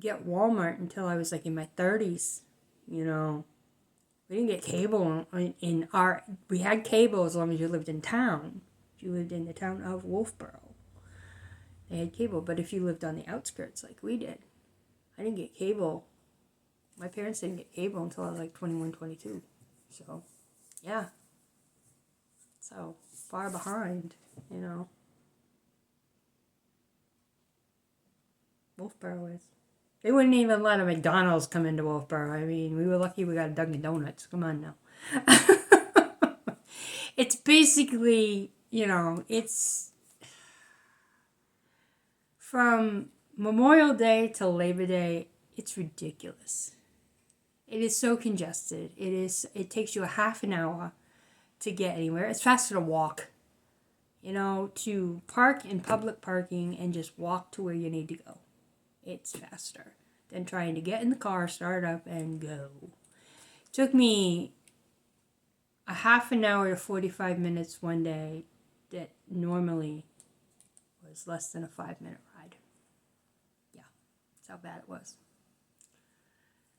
get Walmart until I was like in my 30s, you know. We didn't get cable we had cable as long as you lived in town. If you lived in the town of Wolfboro, they had cable. But if you lived on the outskirts like we did, I didn't get cable. My parents didn't get cable until I was like 21, 22. So, yeah. So, far behind, you know. Wolfboro is. They wouldn't even let a McDonald's come into Wolfboro. I mean, we were lucky we got a Dunkin' Donuts. Come on now. It's basically, you know, it's from Memorial Day till Labor Day, it's ridiculous. It is so congested. It takes you a half an hour to get anywhere. It's faster to walk, you know, to park in public parking and just walk to where you need to go. It's faster than trying to get in the car, start up, and go. It took me a half an hour to 45 minutes one day that normally was less than a 5-minute ride. Yeah, that's how bad it was.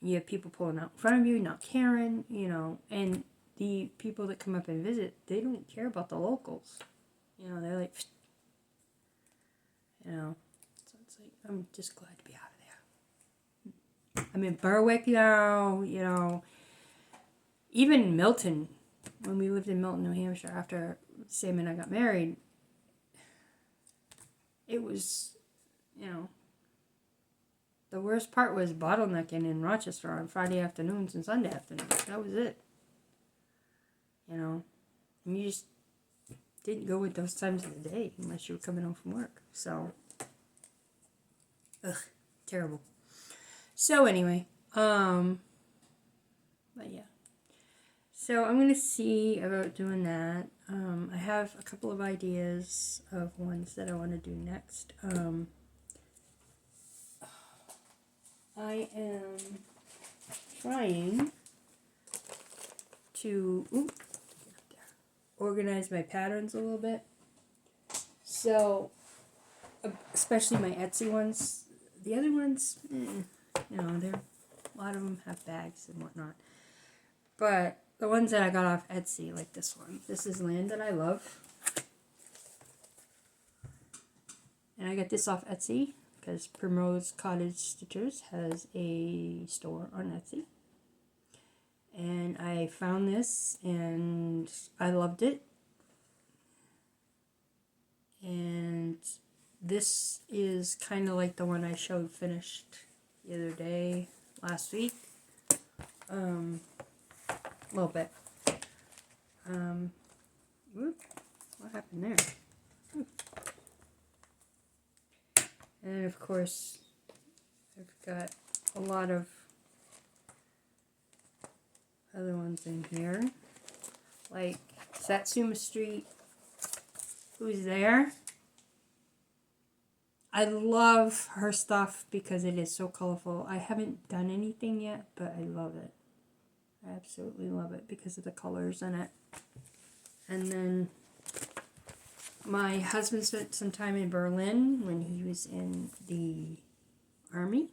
You have people pulling out in front of you, not caring, you know, and the people that come up and visit, they don't care about the locals. You know, they're like, you know. I'm just glad to be out of there. I'm in Berwick now, you know. Even Milton, when we lived in Milton, New Hampshire, after Sam and I got married, it was, you know, the worst part was bottlenecking in Rochester on Friday afternoons and Sunday afternoons. That was it. You know, and you just didn't go at those times of the day unless you were coming home from work. So, ugh, terrible. So anyway, but yeah. So I'm going to see about doing that. I have a couple of ideas of ones that I want to do next. I am trying to organize my patterns a little bit. So, especially my Etsy ones. The other ones, you know, a lot of them have bags and whatnot. But the ones that I got off Etsy, like this one. This is Land That I Love. And I got this off Etsy because Primrose Cottage Stitchers has a store on Etsy. And I found this and I loved it. And this is kind of like the one I showed finished the other day, last week. A little bit. Whoop, what happened there? Whoop. And of course, I've got a lot of other ones in here, like Satsuma Street, Who's There? I love her stuff because it is so colorful. I haven't done anything yet, but I love it. I absolutely love it because of the colors in it. And then my husband spent some time in Berlin when he was in the army.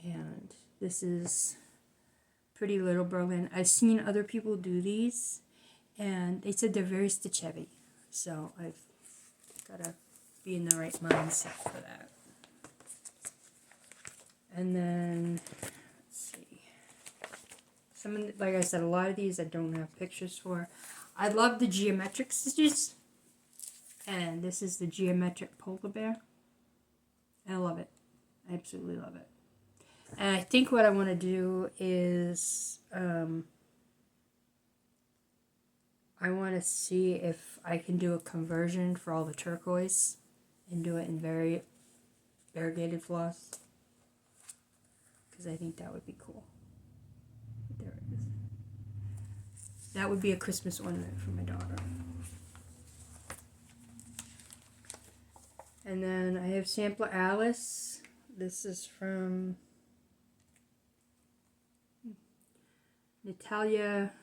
And this is Pretty Little Berlin. I've seen other people do these, and they said they're very stitch heavy. So I've got to be in the right mindset for that. And then, let's see. Some of the, like I said, a lot of these I don't have pictures for. I love the geometric stitches. And this is the geometric polar bear. I love it. I absolutely love it. And I think what I want to do is I want to see if I can do a conversion for all the turquoise and do it in very variegated floss, because I think that would be cool. There it is. That would be a Christmas ornament for my daughter. And then I have Sampler Alice. This is from Natalia.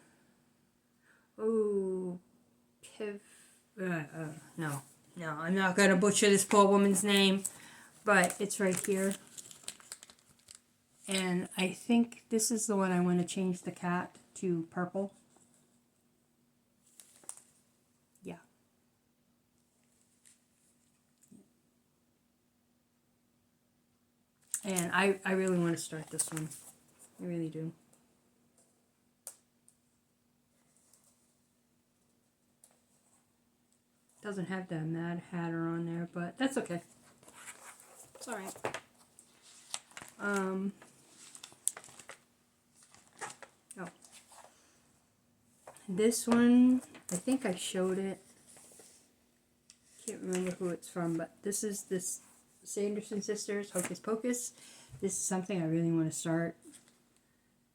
Oh, no, I'm not going to butcher this poor woman's name, but it's right here. And I think this is the one I want to change the cat to purple. Yeah. And I really want to start this one. I really do. Doesn't have that Mad Hatter on there, but that's okay. It's alright. Oh. This one, I think I showed it. Can't remember who it's from, but this is this Sanderson Sisters, Hocus Pocus. This is something I really want to start.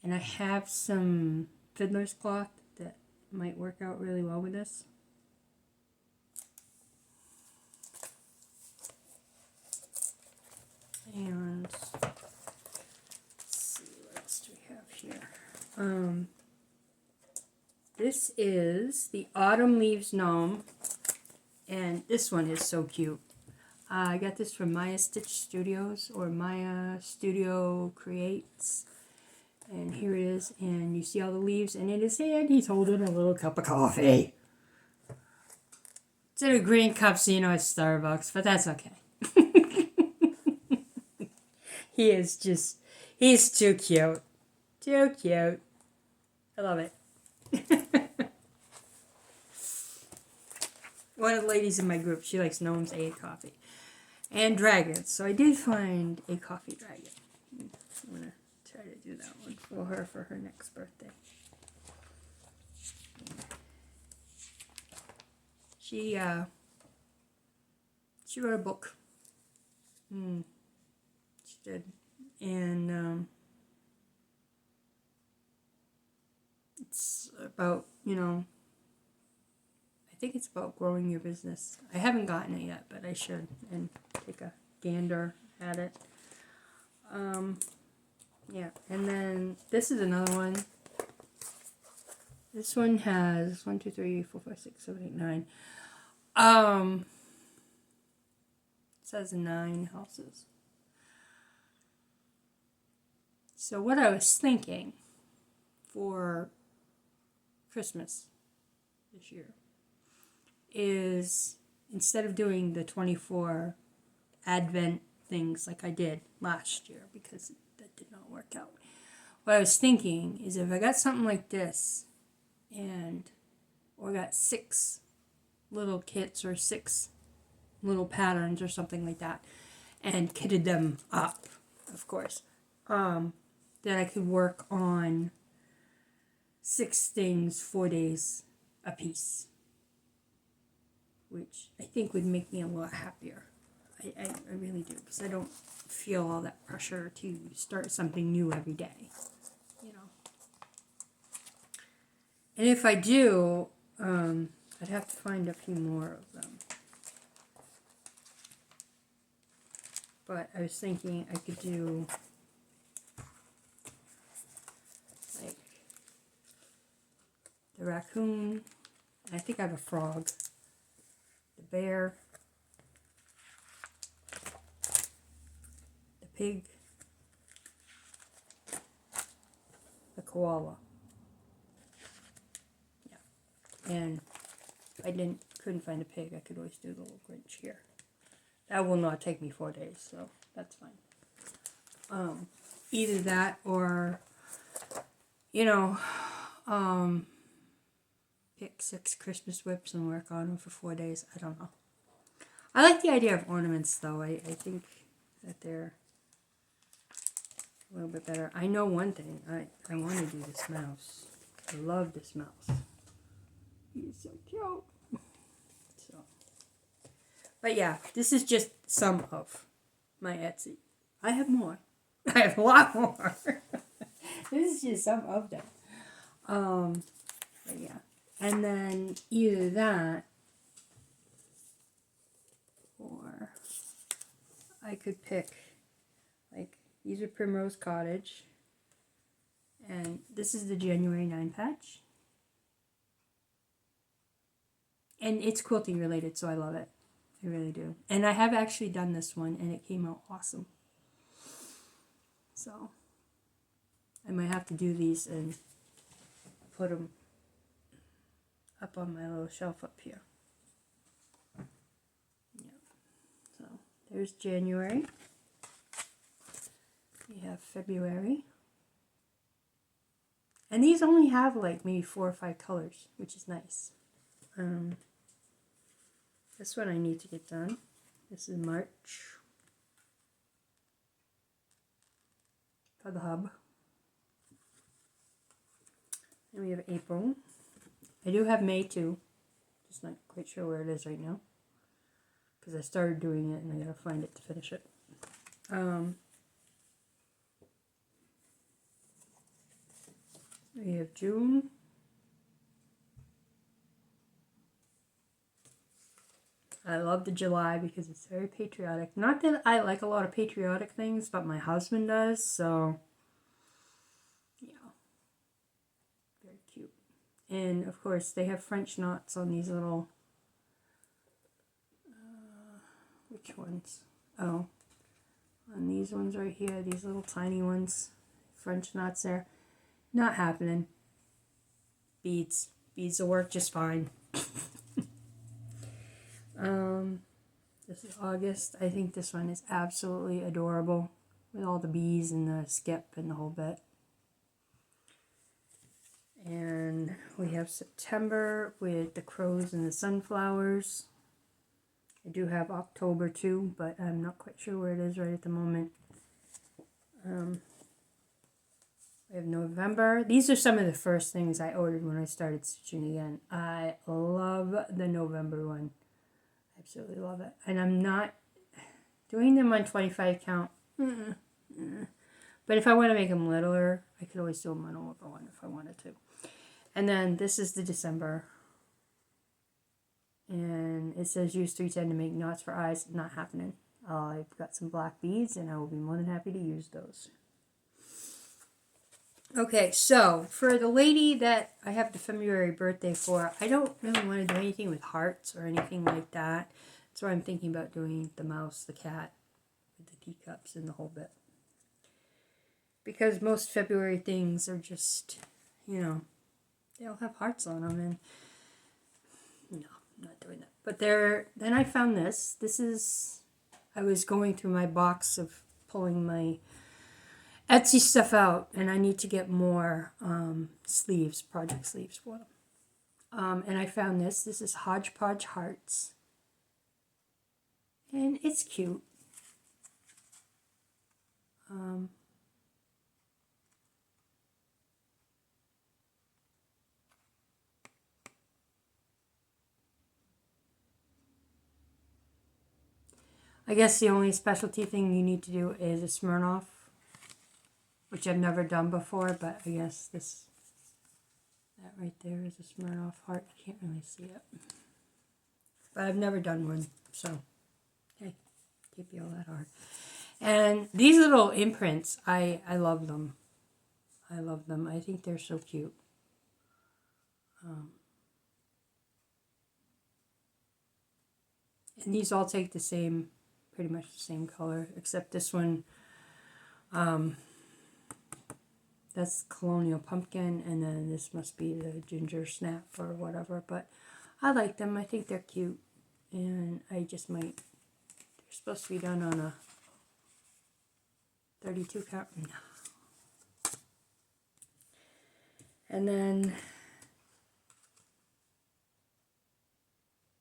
And I have some fiddler's cloth that might work out really well with this. And let's see, what else do we have here? This is the Autumn Leaves Gnome, and this one is so cute. I got this from Maya Stitch Studios, or Maya Studio Creates, and here it is, and you see all the leaves, and in his hand he's holding a little cup of coffee. It's in a green cup, so you know it's Starbucks, but that's okay. He's too cute. Too cute. I love it. One of the ladies in my group, she likes gnomes and coffee. And dragons. So I did find a coffee dragon. I'm going to try to do that one for her next birthday. She wrote a book. She did. And it's about, I think it's about growing your business. I haven't gotten it yet, but I should, and take a gander at it. Yeah, and then this is another one. This one has 1, 2, 3, 4, 5, 6, 7, 8, 9. It says 9 houses. So what I was thinking for Christmas this year is, instead of doing the 24 Advent things like I did last year, because that did not work out, what I was thinking is, if I got something like this, or got 6 little kits or 6 little patterns or something like that, and kitted them up, of course, that I could work on 6 things 4 days a piece, which I think would make me a lot happier. I really do, because I don't feel all that pressure to start something new every day, you know. And if I do, I'd have to find a few more of them. But I was thinking I could do like the raccoon. I think I have a frog. The bear. The pig. The koala. Yeah. And if I couldn't find a pig, I could always do the little Grinch here. That will not take me 4 days, so that's fine. Either that or, you know, pick 6 Christmas whips and work on them for 4 days. I don't know. I like the idea of ornaments, though. I think that they're a little bit better. I know one thing. I want to do this mouse. I love this mouse. He's so cute. So, but yeah, this is just some of my Etsy. I have more. I have a lot more. This is just some of them. But yeah. And then either that, or I could pick, like, these are Primrose Cottage. And this is the January 9 patch. And it's quilting related, so I love it. I really do. And I have actually done this one, and it came out awesome. So, I might have to do these and put them up on my little shelf up here. Yeah. So, there's January. We have February. And these only have like maybe 4 or 5 colors, which is nice. This one I need to get done. This is March. For the hub. And we have April. I do have May too. Just not quite sure where it is right now. Because I started doing it and I gotta find it to finish it. We have June. I love the July because it's very patriotic. Not that I like a lot of patriotic things, but my husband does, so yeah. Very cute. And of course, they have French knots on these little, which ones? Oh, on these ones right here, these little tiny ones. French knots there. Not happening. Beads. Beads will work just fine. This is August. I think this one is absolutely adorable with all the bees and the skip and the whole bit. And we have September with the crows and the sunflowers. I do have October too, but I'm not quite sure where it is right at the moment. We have November. These are some of the first things I ordered when I started stitching again. I love the November one. Absolutely love it. And I'm not doing them on 25 count. But if I want to make them littler, I could always do them on over one if I wanted to. And then this is the December. And it says use 310 to make knots for eyes. Not happening. I've got some black beads and I will be more than happy to use those. Okay, so for the lady that I have the February birthday for, I don't really want to do anything with hearts or anything like that. That's why I'm thinking about doing the mouse, the cat, with the teacups and the whole bit. Because most February things are just, you know, they all have hearts on them, and no, I'm not doing that. But then I found this. This is, I was going through my box of pulling my Etsy stuff out, and I need to get more sleeves, project sleeves for them. And I found this. This is Hodgepodge Hearts. And it's cute. I guess the only specialty thing you need to do is a Smirnoff, which I've never done before, but I guess this, that right there is a Smirnoff heart. I can't really see it. But I've never done one, so hey, can't be all that hard. And these little imprints, I love them. I love them. I think they're so cute. And these all take the same, pretty much the same color, except this one, that's Colonial Pumpkin, and then this must be the Ginger Snap or whatever, but I like them. I think they're cute, and I just might, they're supposed to be done on a 32 count. No. And then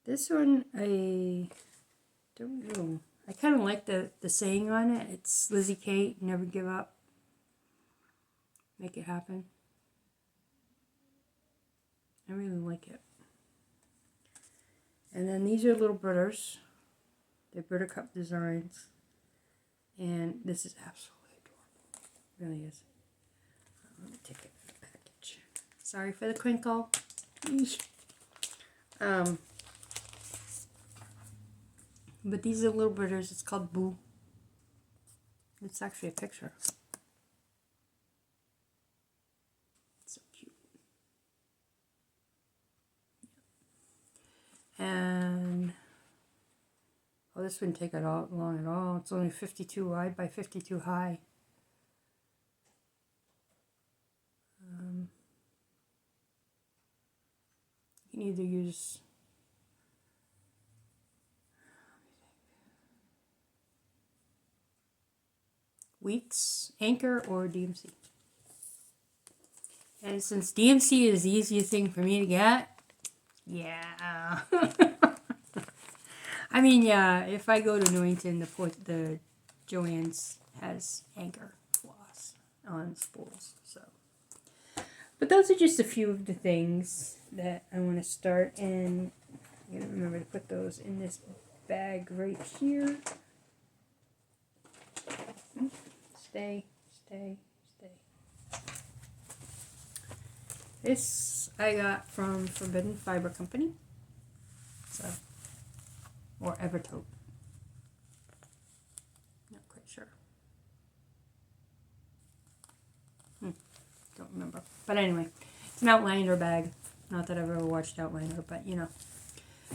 this one, I don't know. I kind of like the saying on it. It's Lizzie Kate, never give up. Make it happen. I really like it. And then these are little Britters. They're Buttercup designs. And this is absolutely adorable. It really is. Let me take it out of the package. Sorry for the crinkle. But these are little Britters. It's called Boo. It's actually a picture. It's so cute. And oh, this wouldn't take it all long at all. It's only 52 wide by 52 high. You can either use WIPS, Anchor, or DMC. And since DMC is the easiest thing for me to get, yeah. I mean, yeah, if I go to Newington, the Joann's has Anchor floss on spools. So, but those are just a few of the things that I want to start, and I'm gonna remember to put those in this bag right here. Stay. This I got from Forbidden Fiber Company. So, or Evertope. Not quite sure. Don't remember. But anyway, it's an Outlander bag. Not that I've ever watched Outlander, but you know.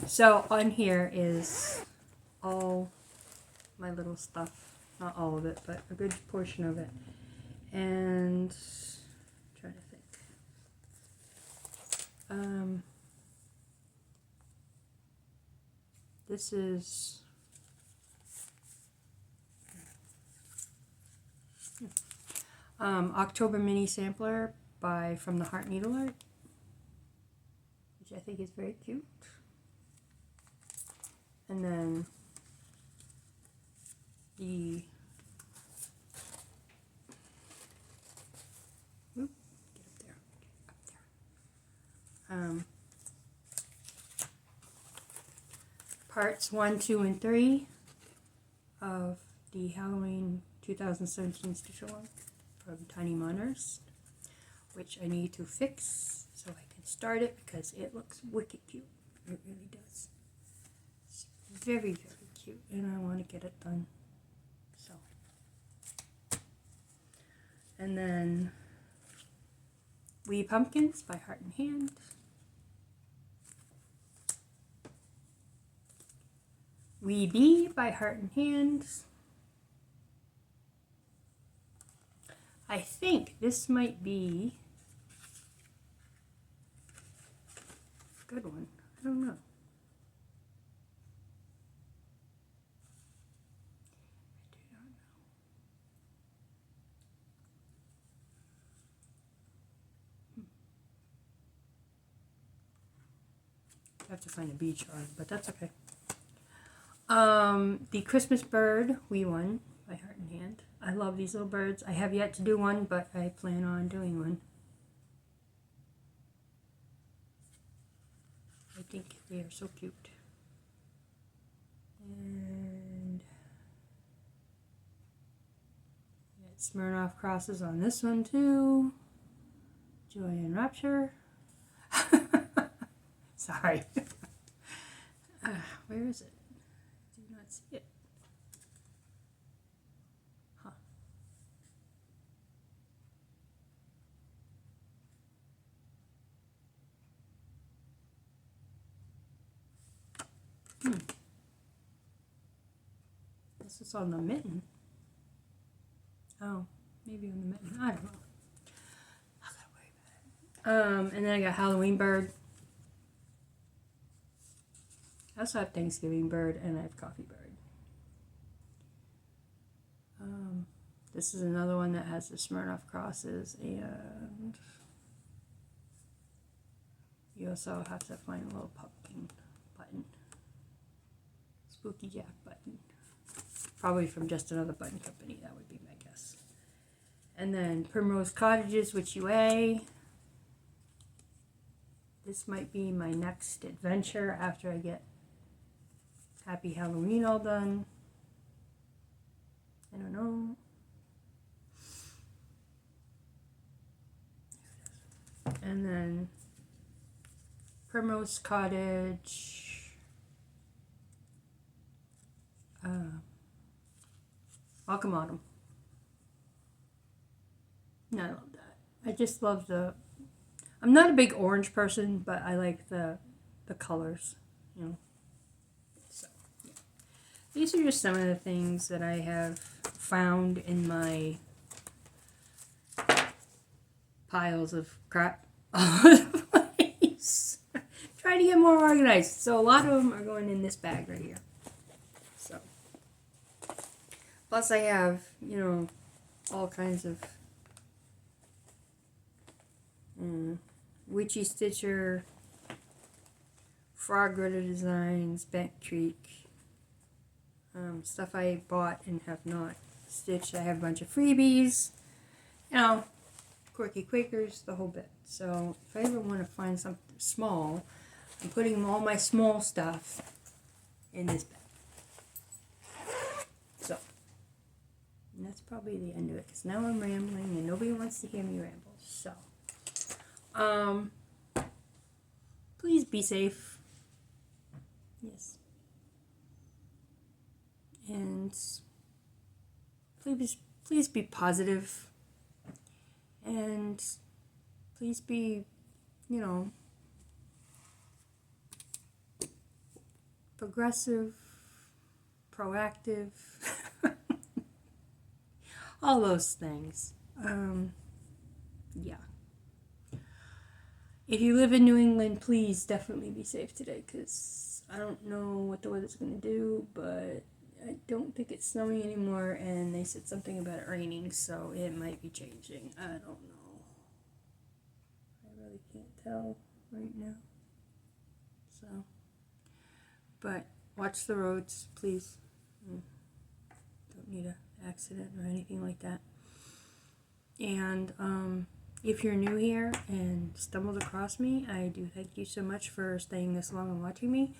So on here is all my little stuff. Not all of it, but a good portion of it. And I'm trying to think. This is October Mini Sampler from the Heart Needle Art, which I think is very cute. And then the parts 1, 2, and 3 of the Halloween 2017 Stitch Along from Tiny Moners, which I need to fix so I can start it because it looks wicked cute. It really does. It's very, very cute, and I want to get it done. So, and then Wee Pumpkins by Heart and Hand. Wee Bee by Heart and Hand. I think this might be a good one. I don't know. I have to find a bee chart, but that's okay. The Christmas Bird, Wee One by Heart and Hand. I love these little birds. I have yet to do one, but I plan on doing one. I think they are so cute. And Smirnoff crosses on this one too. Joy and Rapture. Sorry. Where is it? Do not see it. Huh. This is on the mitten. Oh, maybe on the mitten. I don't know. I gotta worry about it. And then I got Halloween Bird. I also have Thanksgiving Bird and I have Coffee Bird. This is another one that has the Smirnoff crosses, and you also have to find a little pumpkin button. Spooky Jack button. Probably from just another button company, that would be my guess. And then Primrose Cottages with UA. This might be my next adventure after I get Happy Halloween all done. I don't know. And then Primrose Cottage. Welcome Autumn. No, I love that. I just love the... I'm not a big orange person, but I like the colors, you know. So, yeah. These are just some of the things that I have found in my piles of crap all over the place. Trying to get more organized. So a lot of them are going in this bag right here. So, plus I have, you know, all kinds of Witchy Stitcher, Frog Ritter Designs, Bent Creek, stuff I bought and have not stitched. I have a bunch of freebies, you know, Quirky Quakers, the whole bit. So if I ever want to find something small, I'm putting all my small stuff in this bag. So, and that's probably the end of it, because now I'm rambling and nobody wants to hear me ramble. So, please be safe. Yes. And please be positive. And please be, you know, progressive, proactive, all those things. Yeah. If you live in New England, please definitely be safe today, because I don't know what the weather's going to do, but I don't think it's snowing anymore, and they said something about it raining, so it might be changing. I don't know. I really can't tell right now. So, but watch the roads, please. Don't need an accident or anything like that. And, if you're new here and stumbled across me, I do thank you so much for staying this long and watching me.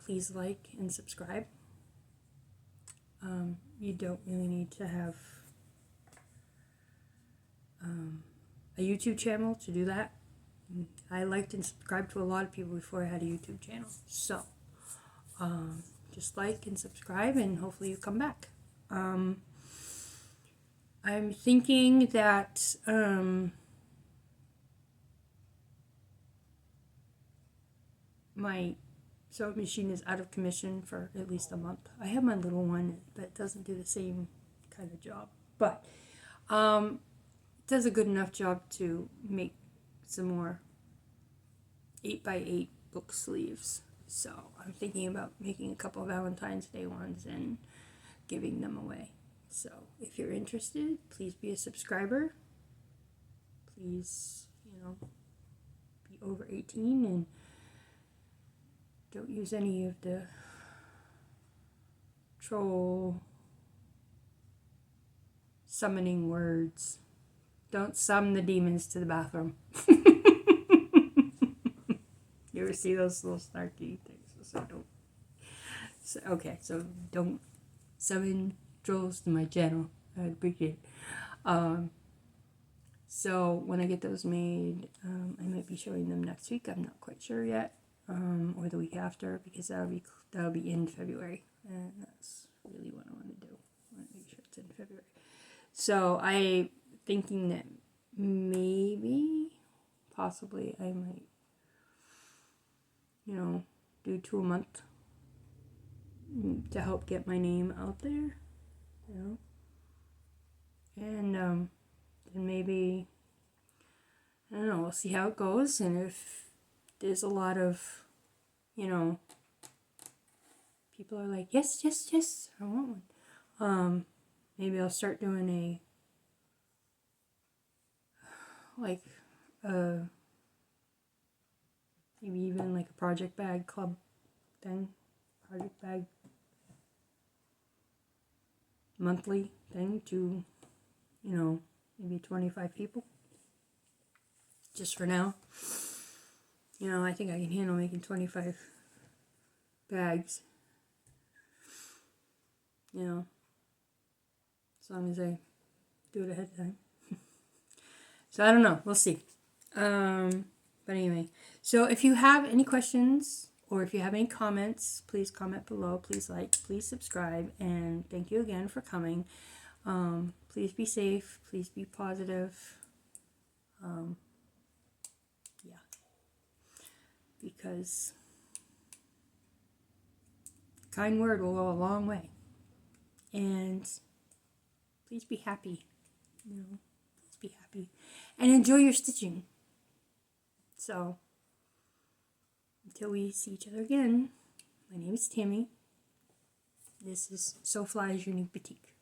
Please like and subscribe. You don't really need to have a YouTube channel to do that. I liked and subscribed to a lot of people before I had a YouTube channel. So, just like and subscribe, and hopefully you come back. I'm thinking that my sewing machine is out of commission for at least a month. I have my little one that doesn't do the same kind of job, but it does a good enough job to make some more 8x8 book sleeves. So I'm thinking about making a couple of Valentine's Day ones and giving them away. So if you're interested, please be a subscriber. Please, you know, be over 18 and don't use any of the troll summoning words. Don't summon the demons to the bathroom. You ever see those little snarky things? So don't. So, okay, so don't summon trolls to my channel. I'd appreciate it. So when I get those made, I might be showing them next week. I'm not quite sure yet, or the week after, because that'll be in February, and that's really what I want to do. I want to make sure it's in February. So I thinking that maybe, possibly, I might, do 2 a month to help get my name out there, and then maybe, I don't know, we'll see how it goes, and if there's a lot of, people are like, yes, yes, yes, I want one, maybe I'll start doing maybe even like a project bag club thing, project bag monthly thing to, maybe 25 people. Just for now. I think I can handle making 25 bags. As long as I do it ahead of time. So I don't know. We'll see. But anyway, so if you have any questions or if you have any comments, please comment below. Please like, please subscribe, and thank you again for coming. Please be safe. Please be positive. Yeah. Because a kind word will go a long way. And please be happy. Please be happy. And enjoy your stitching. So, until we see each other again, my name is Tammy. This is So Fly's Unique Boutique.